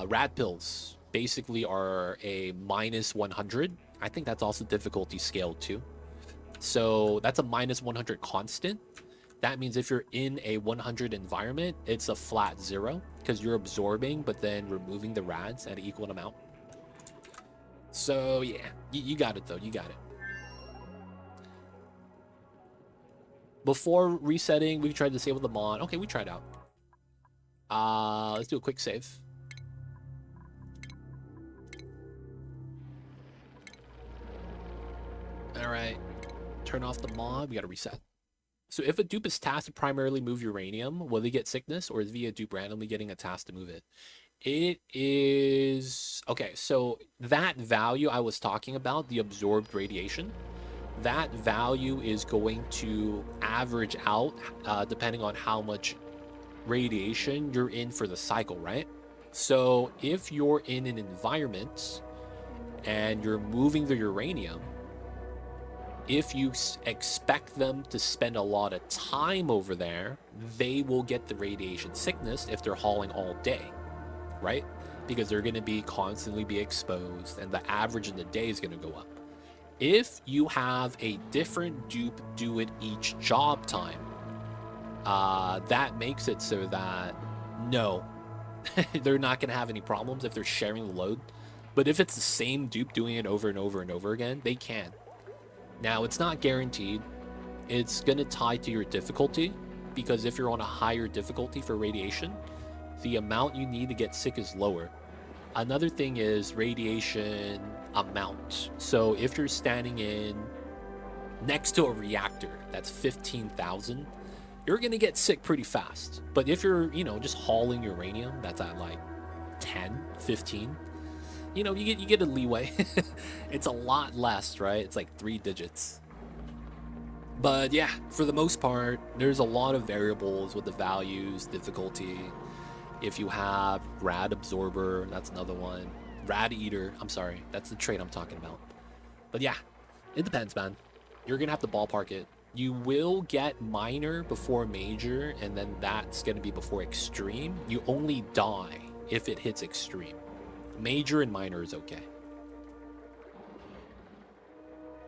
Rad pills basically are a minus 100. I think that's also difficulty scaled too. So that's a minus 100 constant. That means if you're in a 100 environment, it's a flat 0 because you're absorbing but then removing the rads at an equal amount. So yeah, you got it though. You got it. Before resetting, we tried to disable the mod. Okay, we tried out. Let's do a quick save. All right, turn off the mod. We got to reset. So if a dupe is tasked to primarily move uranium, will they get sickness, or is VIA dupe randomly getting a task to move it? It is... Okay, so that value I was talking about, the absorbed radiation, that value is going to average out depending on how much radiation you're in for the cycle, right? So if you're in an environment and you're moving the uranium, if you expect them to spend a lot of time over there, they will get the radiation sickness if they're hauling all day, right? Because they're going to be constantly be exposed and the average in the day is going to go up. If you have a different dupe do it each job time, that makes it so that no, they're not going to have any problems if they're sharing the load. But if it's the same dupe doing it over and over and over again, they can. Now, it's not guaranteed. It's going to tie to your difficulty, because if you're on a higher difficulty for radiation, the amount you need to get sick is lower. Another thing is radiation amount. So if you're standing in next to a reactor that's 15,000, you're going to get sick pretty fast. But if you're, just hauling uranium that's at like 10, 15, you get a leeway. It's a lot less, right? It's like 3 digits. But yeah, for the most part, there's a lot of variables with the values, difficulty. If you have Rad Absorber, that's another one. Rad Eater, I'm sorry, that's the trait I'm talking about. But yeah, it depends, man. You're going to have to ballpark it. You will get minor before major, and then that's going to be before extreme. You only die if it hits extreme. Major and minor is okay.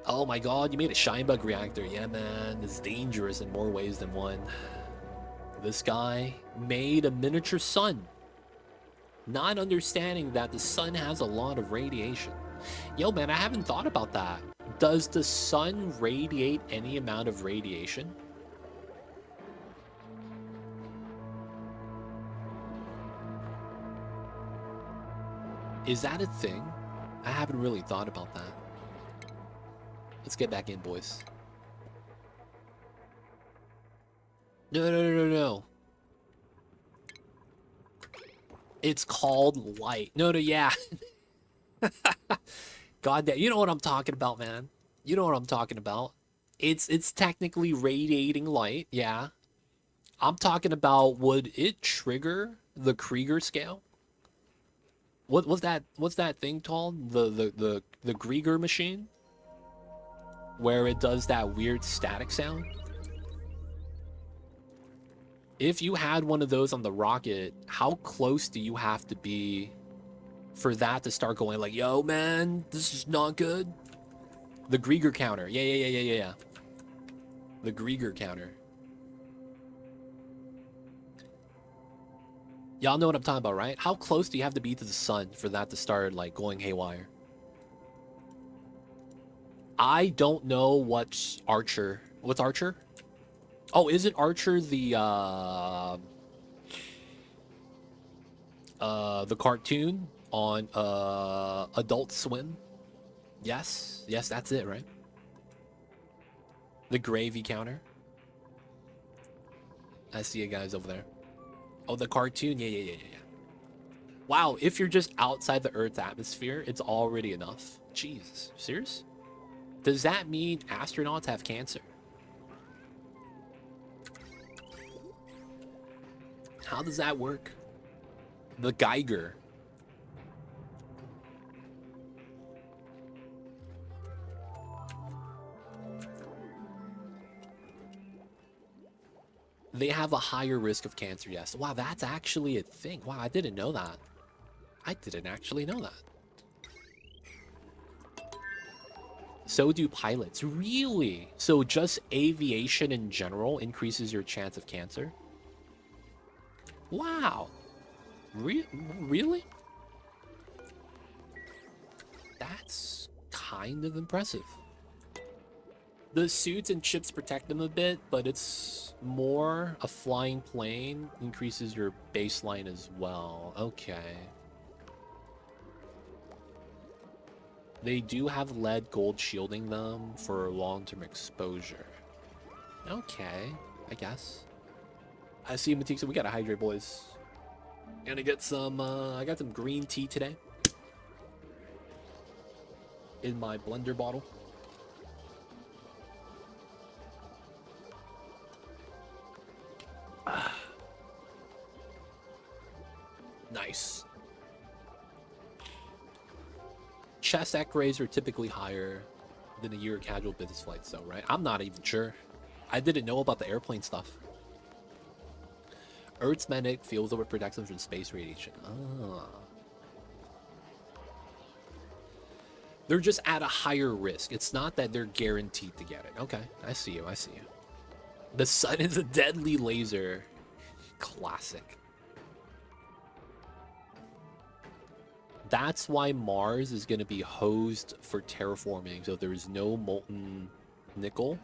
Oh my god, you made a Shinebug reactor. Yeah, man, it's dangerous in more ways than one. This guy made a miniature sun, not understanding that the sun has a lot of radiation. Yo, man, I haven't thought about that. Does the sun radiate any amount of radiation? Is that a thing? I haven't really thought about that. Let's get back in, boys. No. It's called light. No, yeah. God damn, you know what I'm talking about, man. You know what I'm talking about. It's technically radiating light, yeah. I'm talking about, would it trigger the Krieger scale? What's that thing called? The Krieger machine? Where it does that weird static sound? If you had one of those on the rocket, how close do you have to be for that to start going like, yo, man, this is not good? The Krieger counter. Yeah. The Krieger counter. Y'all know what I'm talking about, right? How close do you have to be to the sun for that to start, like, going haywire? I don't know what's Archer. What's Archer? Oh, isn't Archer the cartoon on Adult Swim? Yes, that's it, right? The gravy counter. I see you guys over there. Oh, the cartoon. Yeah. Wow, if you're just outside the Earth's atmosphere, it's already enough. Jeez, serious? Does that mean astronauts have cancer? How does that work? The Geiger. They have a higher risk of cancer, yes. Wow, that's actually a thing. Wow, I didn't know that. I didn't actually know that. So do pilots. Really? So just aviation in general increases your chance of cancer? Wow. Really? That's kind of impressive. The suits and chips protect them a bit, but it's more a flying plane increases your baseline as well. Okay. They do have lead gold shielding them for long-term exposure. Okay, I guess. I see Matix, we gotta hydrate, boys. Gonna get some, I got some green tea today. In my blender bottle. Nice. Chest X-rays are typically higher than a year of casual business flights, though, right? I'm not even sure. I didn't know about the airplane stuff. Earth's magnetic fields over protects them from space radiation. Ah. They're just at a higher risk. It's not that they're guaranteed to get it. Okay, I see you. I see you. The sun is a deadly laser. Classic. That's why Mars is going to be hosed for terraforming. So there's no molten nickel.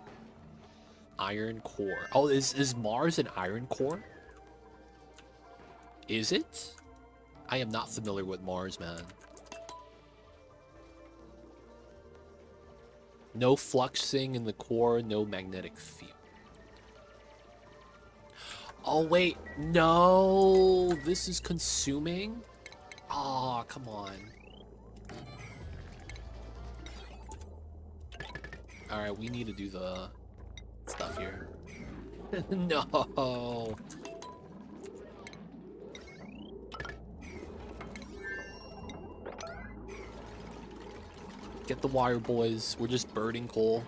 Iron core. Oh, is Mars an iron core? Is it? I am not familiar with Mars, man. No fluxing in the core, no magnetic field. Oh, wait. No. This is consuming? Oh, come on. Alright, we need to do the stuff here. No. Get the wire, boys. We're just birding coal.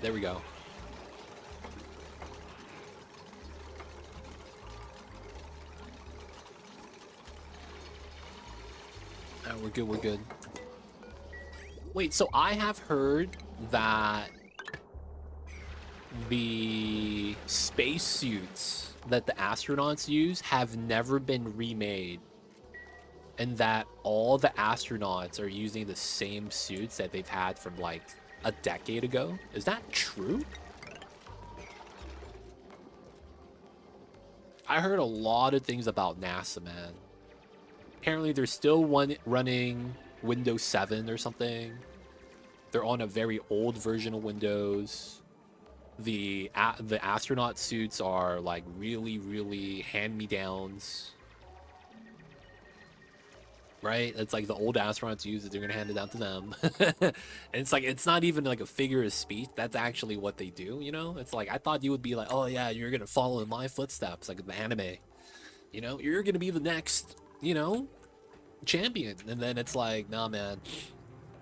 There we go. Oh, we're good, we're good. Wait, so I have heard that the spacesuits that the astronauts use have never been remade. And that all the astronauts are using the same suits that they've had from like a decade ago. Is that true? I heard a lot of things about NASA, man. Apparently they're still running Windows 7 or something. They're on a very old version of Windows. The astronaut suits are like really, really hand-me-downs. Right? It's like the old astronauts use it, they're gonna hand it down to them. And it's like, it's not even like a figure of speech. That's actually what they do, you know? It's like, I thought you would be like, oh yeah, you're gonna follow in my footsteps, like the anime. You know, you're gonna be the next, you know, champion. And then it's like, nah, man,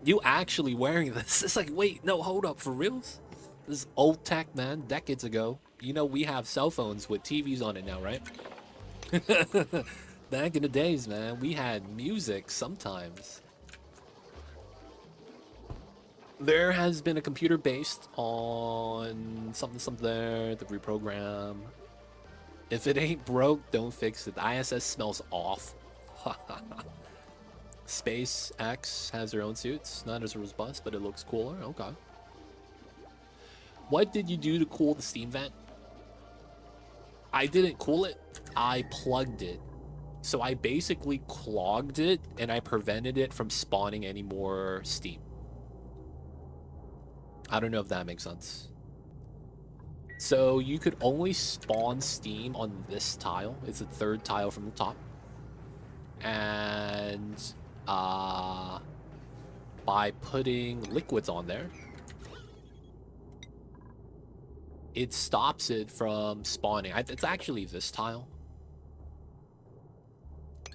you actually wearing this. It's like, wait, no, hold up, for reals? This is old tech, man, decades ago. You know, we have cell phones with TVs on it now, right? Back in the days, man, we had music sometimes. There has been a computer based on something there, the reprogram. If it ain't broke, don't fix it. The ISS smells off. SpaceX has their own suits, not as robust, but it looks cooler. Okay. What did you do to cool the steam vent? I didn't cool it. I plugged it. So I basically clogged it and I prevented it from spawning any more steam. I don't know if that makes sense. So you could only spawn steam on this tile. It's the third tile from the top. And by putting liquids on there, it stops it from spawning. It's actually this tile.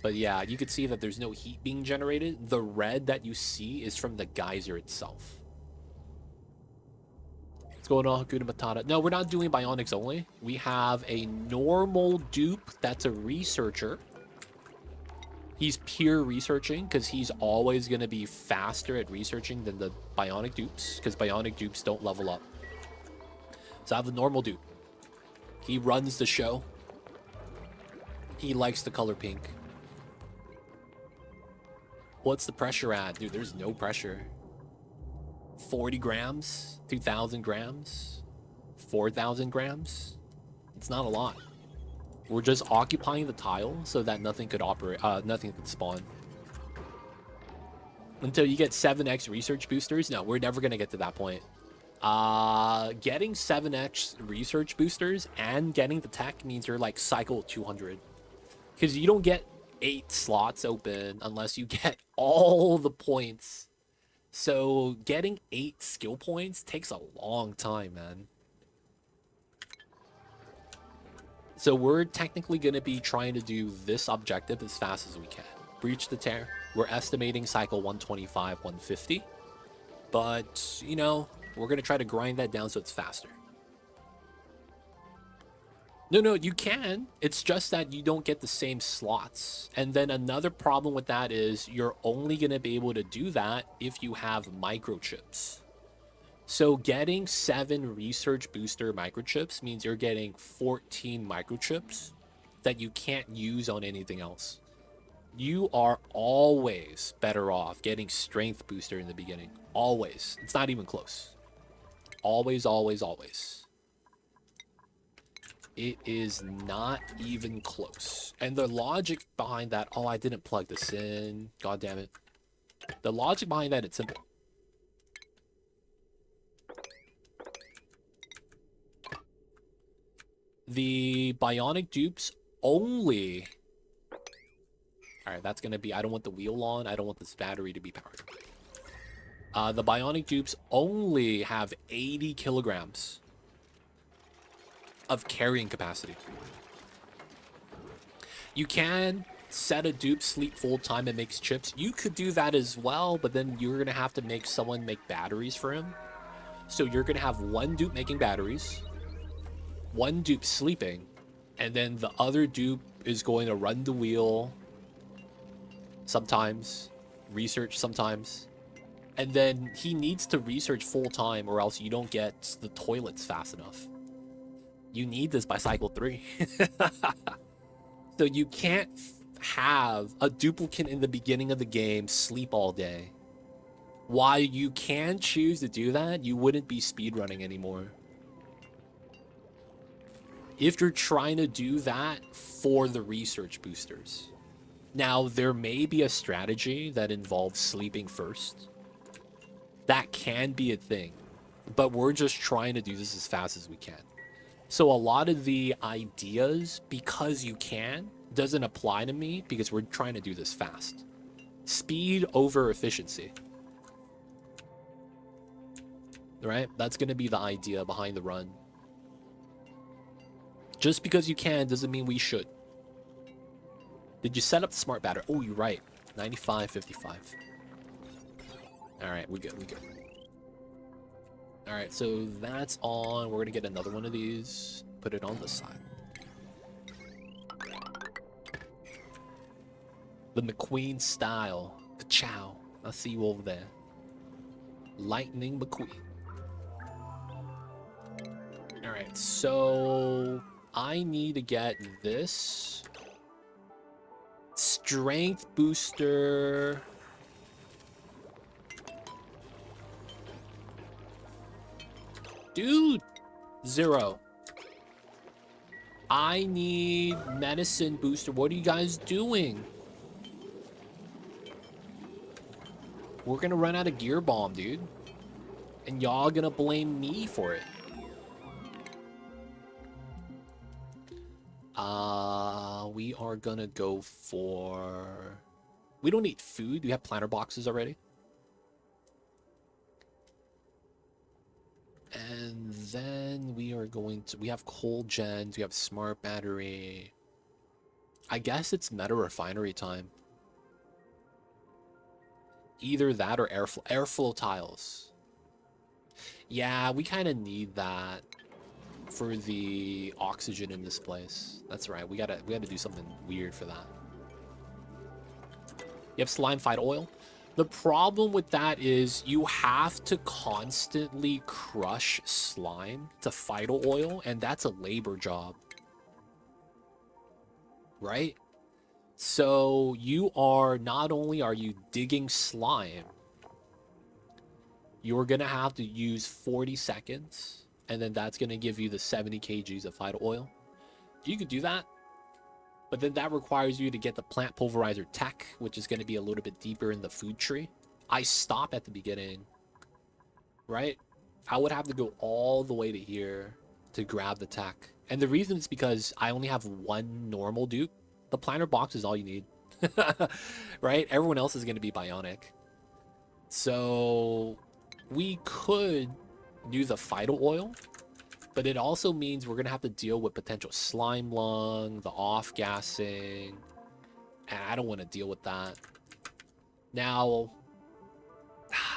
But yeah, you could see that there's no heat being generated. The red that you see is from the geyser itself. What's going on, Hakuna Matata? No, we're not doing Bionics only. We have a normal dupe that's a researcher. He's pure researching because he's always going to be faster at researching than the Bionic dupes because Bionic dupes don't level up. So I have the normal dupe. He runs the show. He likes the color pink. What's the pressure at? Dude, there's no pressure. 40 grams? 2,000 grams? 4,000 grams? It's not a lot. We're just occupying the tile so that nothing could operate, nothing could spawn. Until you get 7x research boosters? No, we're never going to get to that point. Getting 7x research boosters and getting the tech means you're like cycle 200. Because you don't get 8 slots open unless you get all the points. So getting 8 skill points takes a long time, man. So we're technically going to be trying to do this objective as fast as we can. Breach the tear. We're estimating cycle 125, 150. But, you know, we're going to try to grind that down so it's faster. No, you can. It's just that you don't get the same slots. And then another problem with that is you're only going to be able to do that if you have microchips. So getting 7 research booster microchips means you're getting 14 microchips that you can't use on anything else. You are always better off getting strength booster in the beginning. Always. It's not even close. Always, always, always. It is not even close. And the logic behind that, oh, I didn't plug this in. God damn it. The logic behind that, it's simple. The Bionic dupes only... Alright, that's going to be... I don't want the wheel on. I don't want this battery to be powered. The Bionic dupes only have 80 kilograms of carrying capacity. You can set a dupe sleep full time and makes chips. You could do that as well, but then you're going to have to make someone make batteries for him. So you're going to have one dupe making batteries, one dupe sleeping, and then the other dupe is going to run the wheel sometimes, research sometimes, and then he needs to research full time or else you don't get the toilets fast enough. You need this by cycle 3. So you can't have a duplicate in the beginning of the game sleep all day. While you can choose to do that, you wouldn't be speedrunning anymore. If you're trying to do that for the research boosters. Now, there may be a strategy that involves sleeping first. That can be a thing. But we're just trying to do this as fast as we can. So a lot of the ideas, because you can, doesn't apply to me because we're trying to do this fast. Speed over efficiency. Right? That's going to be the idea behind the run. Just because you can doesn't mean we should. Did you set up the smart battery? Oh, you're right. 95, 55. All right, we good. All right, so that's on. We're going to get another one of these. Put it on the side. The McQueen style. Ka-chow. I see you over there. Lightning McQueen. All right, so I need to get this. Strength booster. Dude, 0. I need medicine booster. What are you guys doing? We're gonna run out of gear bomb, dude. And y'all gonna blame me for it. We are gonna go for... We don't need food. We have planter boxes already. And then we are going to... We have cold gens. We have smart battery. I guess it's meta refinery time. Either that or airflow tiles. Yeah, we kind of need that for the oxygen in this place. That's right. We gotta do something weird for that. You have slime fight oil. The problem with that is you have to constantly crush slime to phyto oil, and that's a labor job. Right? So you are, not only are you digging slime, you're going to have to use 40 seconds, and then that's going to give you the 70 kgs of phyto oil. You could do that, but then that requires you to get the plant pulverizer tech, which is going to be a little bit deeper in the food tree. I stop at the beginning, right? I would have to go all the way to here to grab the tech. And the reason is because I only have one normal dupe. The planter box is all you need, right? Everyone else is going to be Bionic. So we could do the phyto oil, but it also means we're going to have to deal with potential slime lung, the off-gassing, and I don't want to deal with that. Now,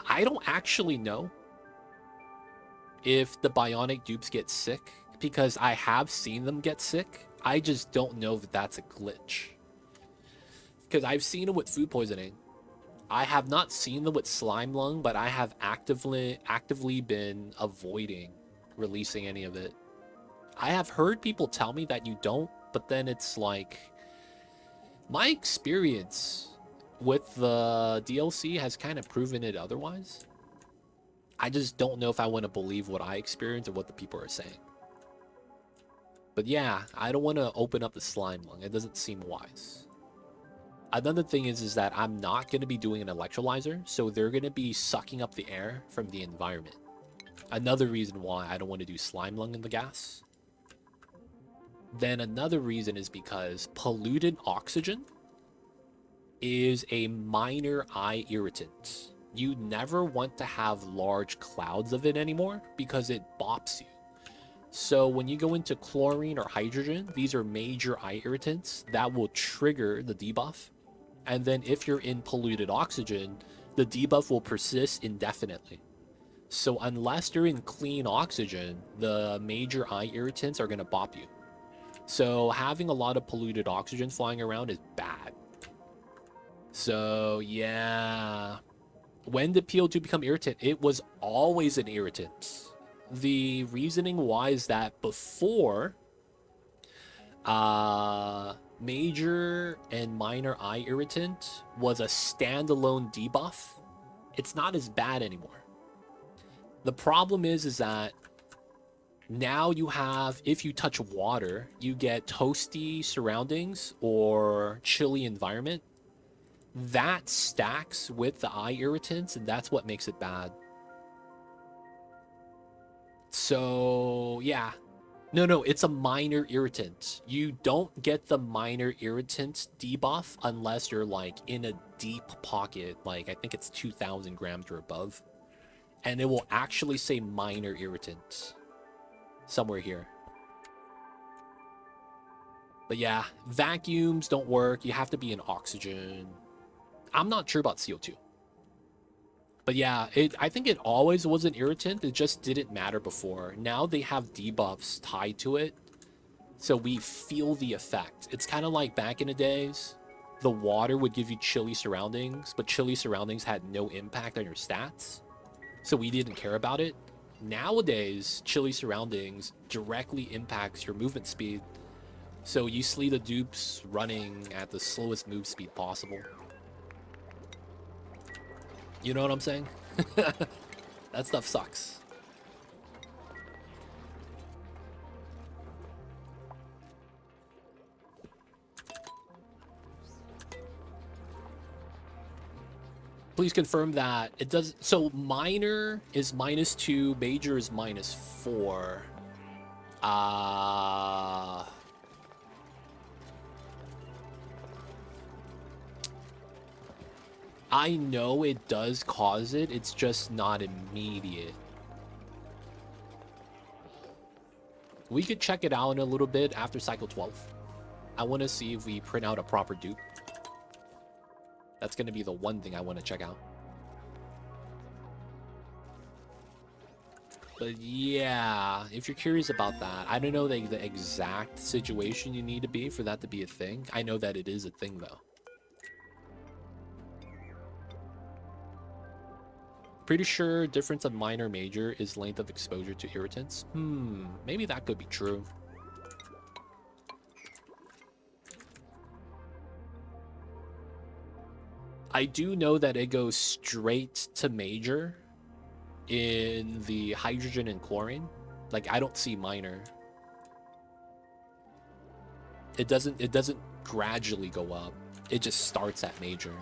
I don't actually know if the Bionic dupes get sick because I have seen them get sick. I just don't know if that's a glitch. Because I've seen it with food poisoning. I have not seen them with slime lung, but I have actively been avoiding releasing any of it. I have heard people tell me that you don't, but then it's like my experience with the DLC has kind of proven it otherwise. I just don't know if I want to believe what I experienced or what the people are saying. But yeah, I don't want to open up the slime lung. It doesn't seem wise. Another thing is that I'm not going to be doing an electrolyzer, so they're going to be sucking up the air from the environment. Another reason why I don't want to do slime lung in the gas. Then another reason is because polluted oxygen is a minor eye irritant. You never want to have large clouds of it anymore because it bops you. So when you go into chlorine or hydrogen, these are major eye irritants that will trigger the debuff. And then if you're in polluted oxygen, the debuff will persist indefinitely. So unless you're in clean oxygen, the major eye irritants are going to bop you. So having a lot of polluted oxygen flying around is bad. So yeah, when did PO2 become irritant? It was always an irritant. The reasoning why is that before major and minor eye irritant was a standalone debuff, it's not as bad anymore. The problem is that now you have, if you touch water, you get toasty surroundings or chilly environment. That stacks with the eye irritants, and that's what makes it bad. So yeah, no, it's a minor irritant. You don't get the minor irritant debuff unless you're like in a deep pocket, like I think it's 2,000 grams or above, and it will actually say minor irritant somewhere here. But yeah, vacuums don't work. You have to be in oxygen. I'm not sure about CO2. But yeah, I think it always was an irritant. It just didn't matter before. Now they have debuffs tied to it, so we feel the effect. It's kind of like back in the days, the water would give you chilly surroundings, but chilly surroundings had no impact on your stats, so we didn't care about it. Nowadays, chilly surroundings directly impacts your movement speed, so you see the dupes running at the slowest move speed possible. You know what I'm saying? That stuff sucks. Please confirm that it does. So minor is -2, major is -4. I know it does cause it. It's just not immediate. We could check it out in a little bit after cycle 12. I want to see if we print out a proper dupe. That's going to be the one thing I want to check out. But yeah, if you're curious about that, I don't know the exact situation you need to be for that to be a thing. I know that it is a thing, though. Pretty sure difference of minor major is length of exposure to irritants. Maybe that could be true. I do know that it goes straight to major in the hydrogen and chlorine. Like, I don't see minor. It doesn't gradually go up. It just starts at major.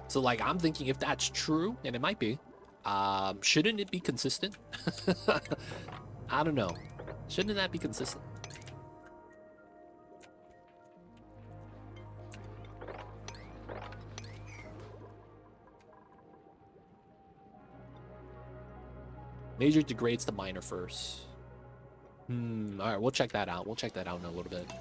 So like, I'm thinking if that's true, and it might be, shouldn't it be consistent? I don't know. Shouldn't that be consistent? Major degrades to minor first. All right, we'll check that out. We'll check that out in a little bit.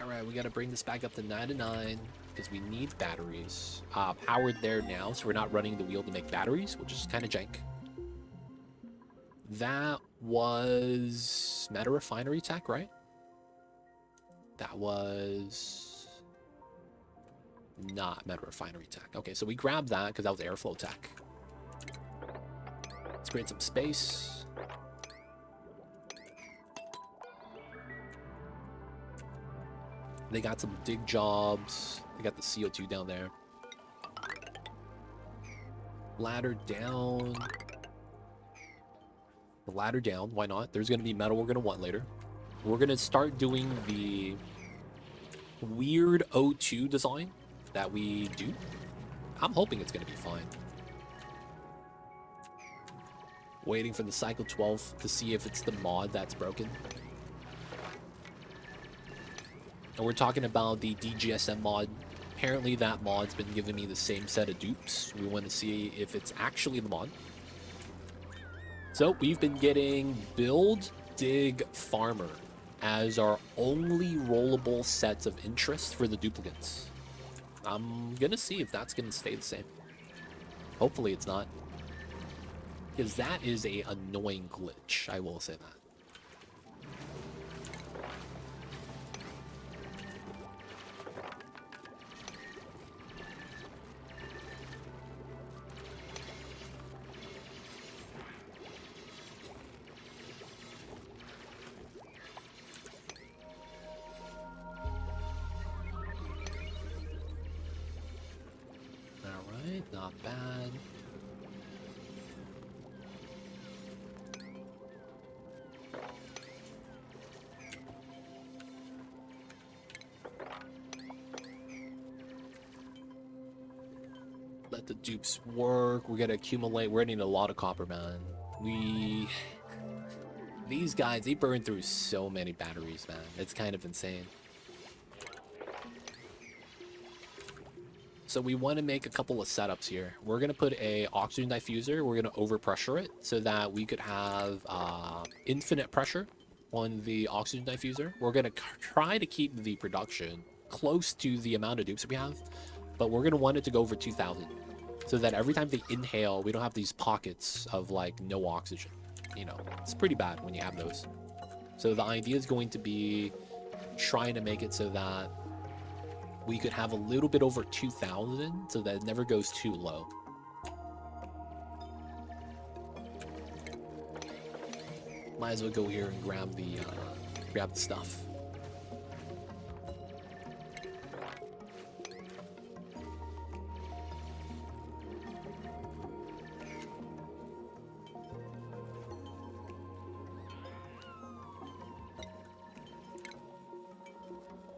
All right, we got to bring this back up to 9 to 9 because we need batteries. Powered there now, so we're not running the wheel to make batteries, which is kind of jank. That was Meta Refinery tech, right? That was not Meta Refinery tech. Okay, so we grabbed that because that was airflow tech. Let's create some space. They got some dig jobs. They got the CO2 down there. Ladder down. The ladder down, why not? There's going to be metal we're going to want later. We're going to start doing the weird O2 design that we do. I'm hoping it's going to be fine. Waiting for the cycle 12 to see if it's the mod that's broken. And we're talking about the DGSM mod. Apparently that mod's been giving me the same set of dupes. We want to see if it's actually the mod. So we've been getting Build, Dig, Farmer as our only rollable sets of interest for the duplicates. I'm gonna see if that's gonna stay the same. Hopefully it's not. Because that is a annoying glitch, I will say that. Not bad. Let the dupes work. We're gonna accumulate. We're gonna need a lot of copper, man. These guys, they burn through so many batteries, man. It's kind of insane. So we want to make a couple of setups here. We're going to put a oxygen diffuser. We're going to overpressure it so that we could have infinite pressure on the oxygen diffuser. We're going to try to keep the production close to the amount of dupes we have, but we're going to want it to go over 2,000 so that every time they inhale, we don't have these pockets of like no oxygen. You know, it's pretty bad when you have those. So the idea is going to be trying to make it so that we could have a little bit over 2,000 so that it never goes too low. Might as well go here and grab the stuff.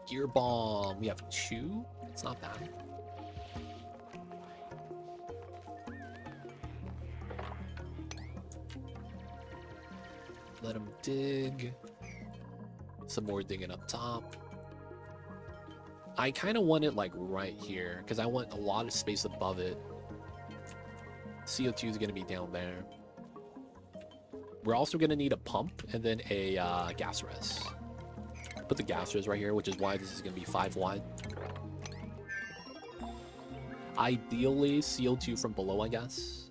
Gear bomb. We have 2. It's not bad. Let them dig. Some more digging up top. I kind of want it like right here because I want a lot of space above it. CO2 is going to be down there. We're also going to need a pump and then a gas res. Put the gas res right here, which is why this is going to be 5 wide. Ideally, CO2 from below, I guess.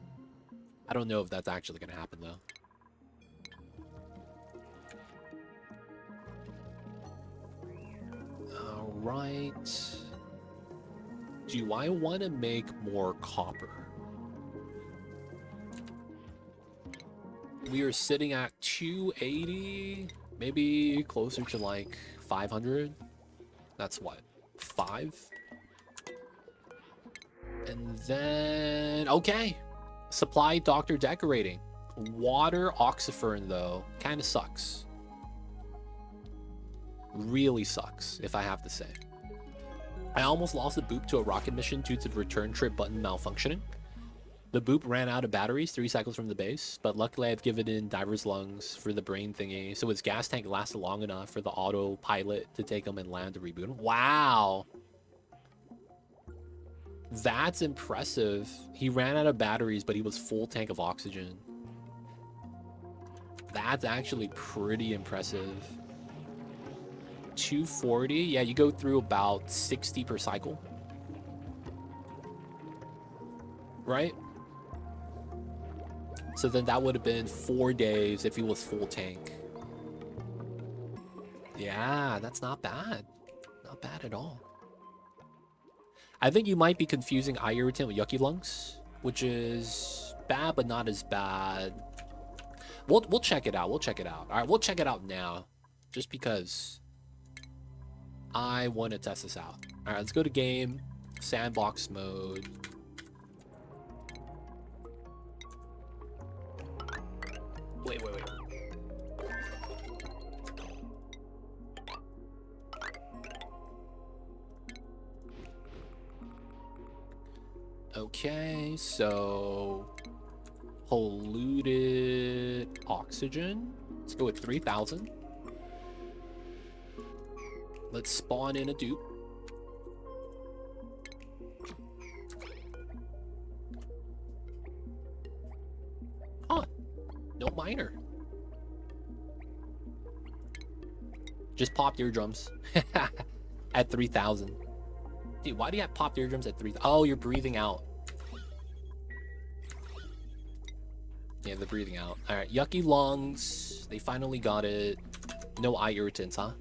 I don't know if that's actually going to happen, though. All right. Do I want to make more copper? We are sitting at 280, maybe closer to like 500. That's what, 5? And then, okay. Supply doctor decorating. Water oxyfern, though, kind of sucks. Really sucks, if I have to say. I almost lost the boop to a rocket mission due to the return trip button malfunctioning. The boop ran out of batteries 3 cycles from the base, but luckily I've given in diver's lungs for the brain thingy, so its gas tank lasted long enough for the autopilot to take him and land to reboot him. Wow! That's impressive. He ran out of batteries, but he was full tank of oxygen. That's actually pretty impressive. 240. Yeah, you go through about 60 per cycle. Right? So then that would have been 4 days if he was full tank. Yeah, that's not bad. Not bad at all. I think you might be confusing eye irritant with yucky lungs, which is bad but not as bad. We'll check it out. We'll check it out. All right, we'll check it out now, just because I want to test this out. All right, let's go to game, sandbox mode. Wait. Okay, so polluted oxygen. Let's go with 3,000. Let's spawn in a dupe. Huh. No miner. Just popped eardrums at 3,000. Dude, why do you have popped eardrums at 3,000? Oh, you're breathing out. Yeah, they're breathing out. All right, yucky lungs. They finally got it. No eye irritants, huh?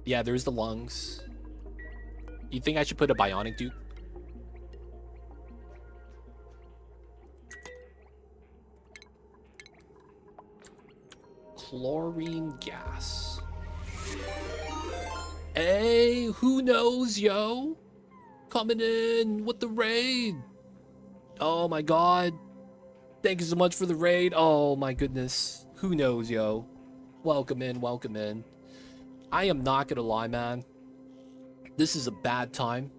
Yeah, there's the lungs. You think I should put a Bionic dupe? Chlorine gas. Hey, who knows, yo? Coming in with the raid. Oh my god. Thank you so much for the raid. Oh my goodness. Who knows, yo? Welcome in, welcome in. I am not gonna lie, man. This is a bad time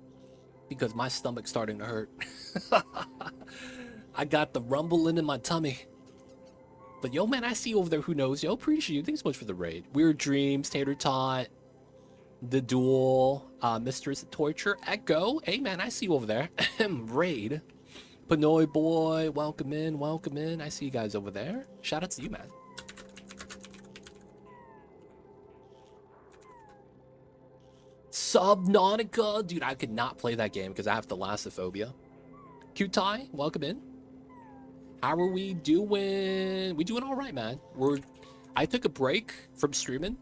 because my stomach's starting to hurt. I got the rumbling in my tummy. But yo, man, I see you over there. Who knows? Yo, appreciate you. Thanks so much for the raid. Weird Dreams, Tater Tot, The Duel, Mistress Torture, Echo. Hey, man, I see you over there. Raid. Panoy Boy, welcome in, welcome in. I see you guys over there. Shout out to you, man. Subnautica. Dude, I could not play that game because I have thalassophobia. Kutai, welcome in. How are we doing? We doing all right, man. I took a break from streaming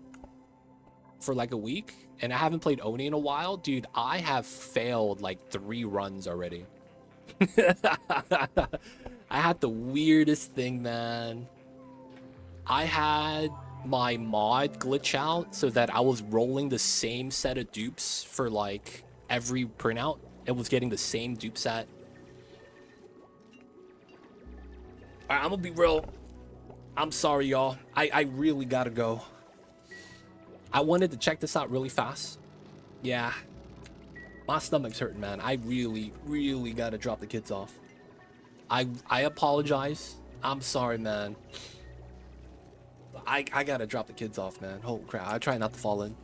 for like a week, and I haven't played Oni in a while. Dude, I have failed like 3 runs already. I had the weirdest thing, man. I had my mod glitch out so that I was rolling the same set of dupes for like every printout. It was getting the same dupe set. Alright, I'm gonna be real. I'm sorry, y'all. I really gotta go. I wanted to check this out really fast. Yeah. My stomach's hurting, man. I really gotta drop the kids off. I apologize. I'm sorry, man. I gotta drop the kids off, man. Holy crap. I try not to fall in.